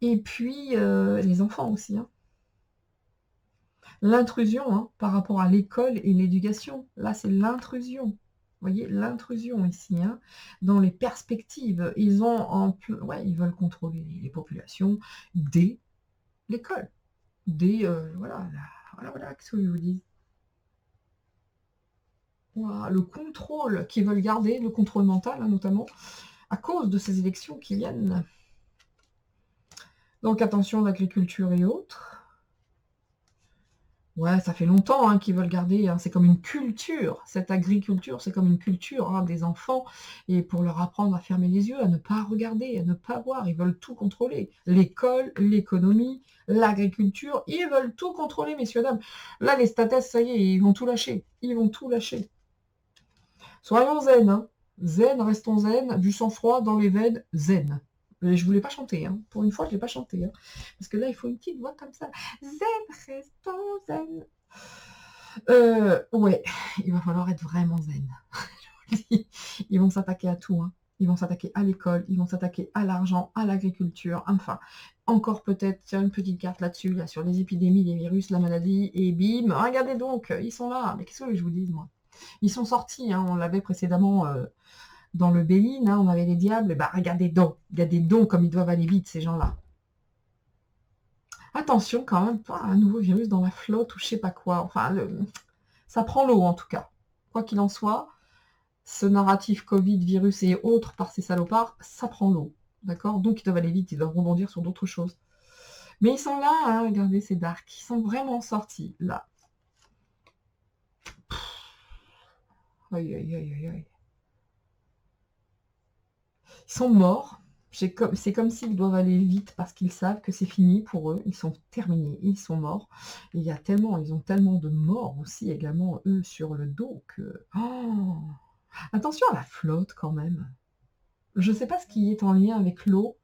Speaker 1: Et puis, les enfants aussi. Hein. L'intrusion, hein, par rapport à l'école et l'éducation. Là, c'est l'intrusion. Vous voyez, l'intrusion ici. Hein, dans les perspectives, ils ont ils veulent contrôler les populations dès l'école. Voilà, qu'est-ce que je vous dis? Voilà, le contrôle qu'ils veulent garder, le contrôle mental, hein, notamment, à cause de ces élections qui viennent. Donc attention, l'agriculture et autres. Ouais, ça fait longtemps hein, qu'ils veulent garder, hein, c'est comme une culture, cette agriculture, c'est comme une culture hein, des enfants, et pour leur apprendre à fermer les yeux, à ne pas regarder, à ne pas voir, ils veulent tout contrôler. L'école, l'économie, l'agriculture, ils veulent tout contrôler, messieurs, dames. Là, les statès, ça y est, ils vont tout lâcher. Soyons zen, hein. Zen, restons zen, du sang-froid dans les veines, zen. Et je voulais pas chanter, hein. Pour une fois, je l'ai pas chanté. Hein. Parce que là, il faut une petite voix comme ça. Zen, restons zen. Ouais, il va falloir être vraiment zen. Ils vont s'attaquer à tout. Hein. Ils vont s'attaquer à l'école, ils vont s'attaquer à l'argent, à l'agriculture, enfin, encore peut-être, tiens, une petite carte là-dessus, là, sur les épidémies, les virus, la maladie, et bim, regardez donc, ils sont là. Mais qu'est-ce que je vous dis, moi? Ils sont sortis, hein, on l'avait précédemment dans le Béline, hein, on avait les diables, bah regardez donc comme ils doivent aller vite, ces gens-là. Attention quand même, pas un nouveau virus dans la flotte ou je sais pas quoi, enfin, ça prend l'eau en tout cas. Quoi qu'il en soit, ce narratif Covid, virus et autres par ces salopards, ça prend l'eau. D'accord? Donc ils doivent aller vite, ils doivent rebondir sur d'autres choses. Mais ils sont là, hein, regardez, c'est dark. Ils sont vraiment sortis, là. Aïe, aïe, aïe, aïe, aïe. Ils sont morts. C'est comme s'ils doivent aller vite parce qu'ils savent que c'est fini pour eux. Ils sont terminés, ils sont morts. Et ils ont tellement de morts aussi également, eux, sur le dos que... Oh, attention à la flotte quand même. Je ne sais pas ce qui est en lien avec l'eau.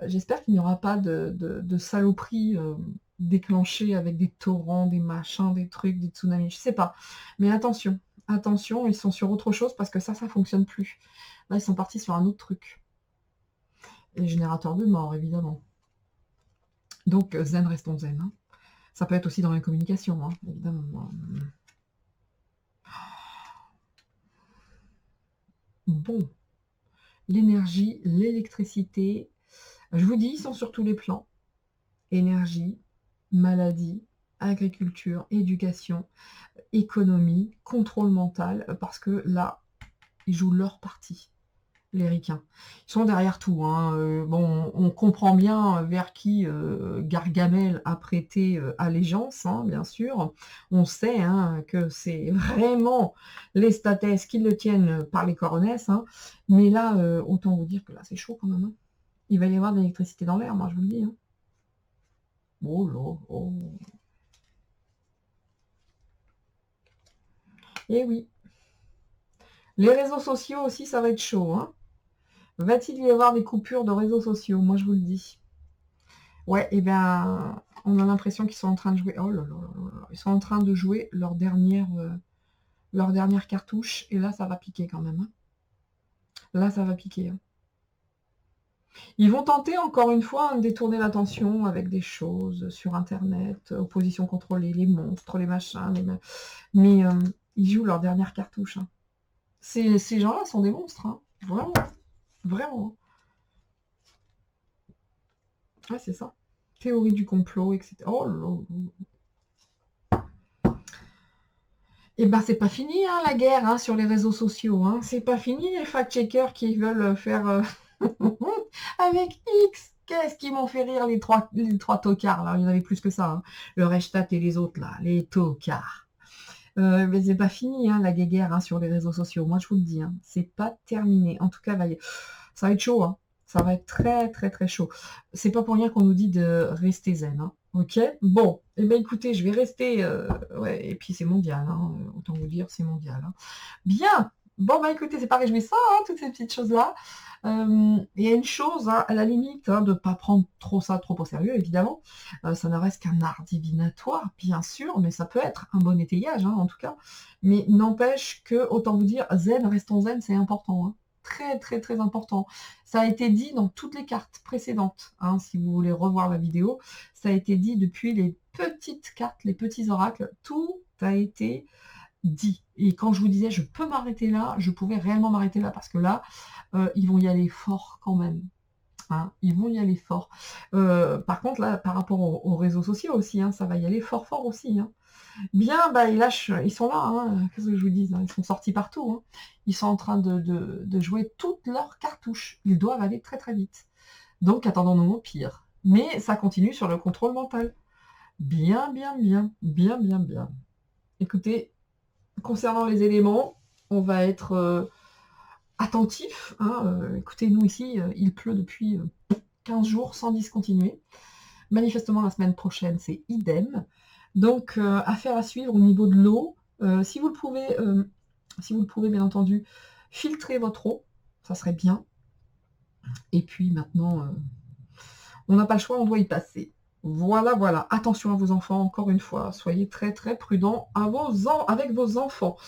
Speaker 1: J'espère qu'il n'y aura pas de saloperies déclenchées avec des torrents, des machins, des trucs, des tsunamis. Je sais pas. Mais attention, attention, ils sont sur autre chose parce que ça fonctionne plus. Là, ils sont partis sur un autre truc. Et générateur de mort, évidemment. Donc, zen, restons zen. Hein. Ça peut être aussi dans les communications, hein, évidemment. Bon. L'énergie, l'électricité. Je vous dis, ils sont sur tous les plans. Énergie, maladie, agriculture, éducation, économie, contrôle mental, parce que là, ils jouent leur partie, les ricains. Ils sont derrière tout. Hein. Bon, on comprend bien vers qui Gargamel a prêté allégeance, hein, bien sûr. On sait hein, que c'est vraiment les statès qui le tiennent par les coronesses. Hein. Mais là, autant vous dire que là, c'est chaud quand même. Hein. Il va y avoir de l'électricité dans l'air, moi, je vous le dis. Hein. Oh là, oh. Eh oui. Les réseaux sociaux aussi, ça va être chaud. Hein. Va-t-il y avoir des coupures de réseaux sociaux? Moi, je vous le dis. Ouais, et bien, on a l'impression qu'ils sont en train de jouer. Oh là là là là. Ils sont en train de jouer leur dernière cartouche. Et là, ça va piquer quand même. Hein. Là, ça va piquer. Hein. Ils vont tenter, encore une fois, de détourner l'attention avec des choses sur Internet, opposition contrôlée, les monstres, les machins. Mais ils jouent leur dernière cartouche. Hein. Ces gens-là sont des monstres. Hein. Vraiment. Vraiment. Ouais, c'est ça. Théorie du complot, etc. Oh là là. Et ben c'est pas fini hein, la guerre hein, sur les réseaux sociaux. Hein. C'est pas fini les fact-checkers qui veulent faire avec X. Qu'est-ce qui m'ont fait rire les trois tocards là. Il y en avait plus que ça. Hein. Le Reichstag et les autres là, les tocards. Mais c'est pas fini hein, la guerre hein, sur les réseaux sociaux. Moi je vous le dis, hein, c'est pas terminé. En tout cas, ça va être chaud. Hein. Ça va être très très très chaud. C'est pas pour rien qu'on nous dit de rester zen. Hein. Ok. Bon. Eh bien écoutez, je vais rester. Ouais. Et puis c'est mondial. Hein. Autant vous dire, c'est mondial. Hein. Bien. Bon bah écoutez, c'est pas réjouissant hein, toutes ces petites choses là. Il y a une chose, hein, à la limite, hein, de ne pas prendre ça trop au sérieux, évidemment. Ça ne reste qu'un art divinatoire, bien sûr, mais ça peut être un bon étayage, hein, en tout cas. Mais n'empêche que, autant vous dire, zen, restons zen, c'est important. Hein. Très, très, très important. Ça a été dit dans toutes les cartes précédentes. Hein, si vous voulez revoir la vidéo, ça a été dit depuis les petites cartes, les petits oracles. Tout a été dit. Et quand je vous disais je peux m'arrêter là, je pouvais réellement m'arrêter là parce que là, ils vont y aller fort quand même. Hein, ils vont y aller fort. Par contre, là, par rapport aux réseaux sociaux aussi, hein, ça va y aller fort fort aussi. Hein. Bien, bah, ils sont là. Hein, qu'est-ce que je vous dis hein, ils sont sortis partout. Hein. Ils sont en train de jouer toutes leurs cartouches. Ils doivent aller très très vite. Donc, attendons-nous au pire. Mais ça continue sur le contrôle mental. Bien, bien, bien. Bien, bien, bien. Écoutez, concernant les éléments, on va être attentif. Hein, écoutez, nous ici, il pleut depuis 15 jours sans discontinuer. Manifestement, la semaine prochaine, c'est idem. Donc, affaire à suivre au niveau de l'eau. Si vous le pouvez, bien entendu, filtrez votre eau. Ça serait bien. Et puis maintenant, on n'a pas le choix, on doit y passer. Voilà, voilà. Attention à vos enfants, encore une fois. Soyez très, très prudents avec vos enfants.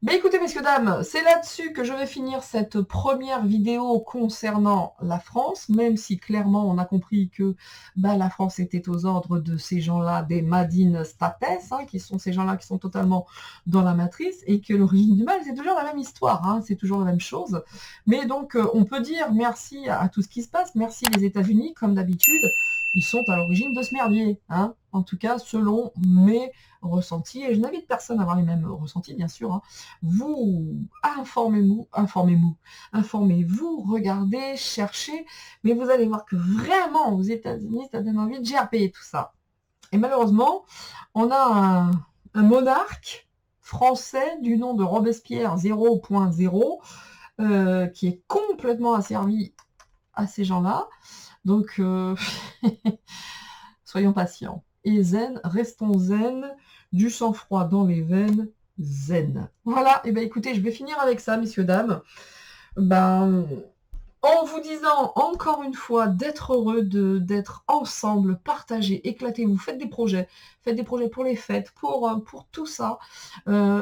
Speaker 1: Mais écoutez, messieurs, dames, c'est là-dessus que je vais finir cette première vidéo concernant la France, même si clairement on a compris que la France était aux ordres de ces gens-là, des Madine States, hein, qui sont ces gens-là qui sont totalement dans la matrice, et que l'origine du mal, c'est toujours la même histoire, hein, c'est toujours la même chose. Mais donc, on peut dire merci à tout ce qui se passe, merci les États-Unis, comme d'habitude, ils sont à l'origine de ce merdier, hein, en tout cas selon mes ressentis, et je n'invite personne à avoir les mêmes ressentis, bien sûr, hein. Vous informez-vous, regardez, cherchez, mais vous allez voir que vraiment, aux États-Unis, ça donne envie de gerber tout ça. Et malheureusement, on a un monarque français du nom de Robespierre 0.0 qui est complètement asservi à ces gens-là. Donc, soyons patients. Et zen, restons zen, du sang-froid dans les veines, zen. Voilà, et bien écoutez, je vais finir avec ça, messieurs, dames. En vous disant encore une fois d'être heureux, d'être ensemble, partagez, éclatez-vous, faites des projets pour les fêtes, pour tout ça.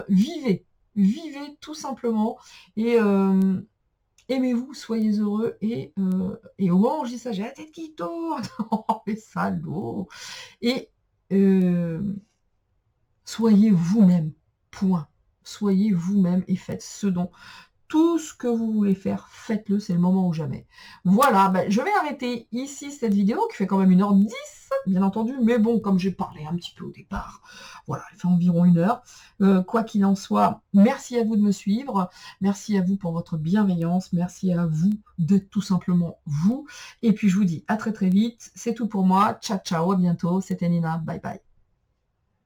Speaker 1: Vivez tout simplement, et aimez-vous, soyez heureux, et au moment où je dis ça, j'ai la tête qui tourne, oh les salauds, et soyez vous-même, point. Soyez vous-même et faites ce dont tout ce que vous voulez faire, faites-le, c'est le moment ou jamais. Voilà, je vais arrêter ici cette vidéo qui fait quand même 1h10, bien entendu, mais bon, comme j'ai parlé un petit peu au départ, voilà, elle fait environ 1 heure. Quoi qu'il en soit, merci à vous de me suivre, merci à vous pour votre bienveillance, merci à vous d'être tout simplement vous, et puis je vous dis à très très vite, c'est tout pour moi, ciao ciao, à bientôt, c'était Nina, bye bye.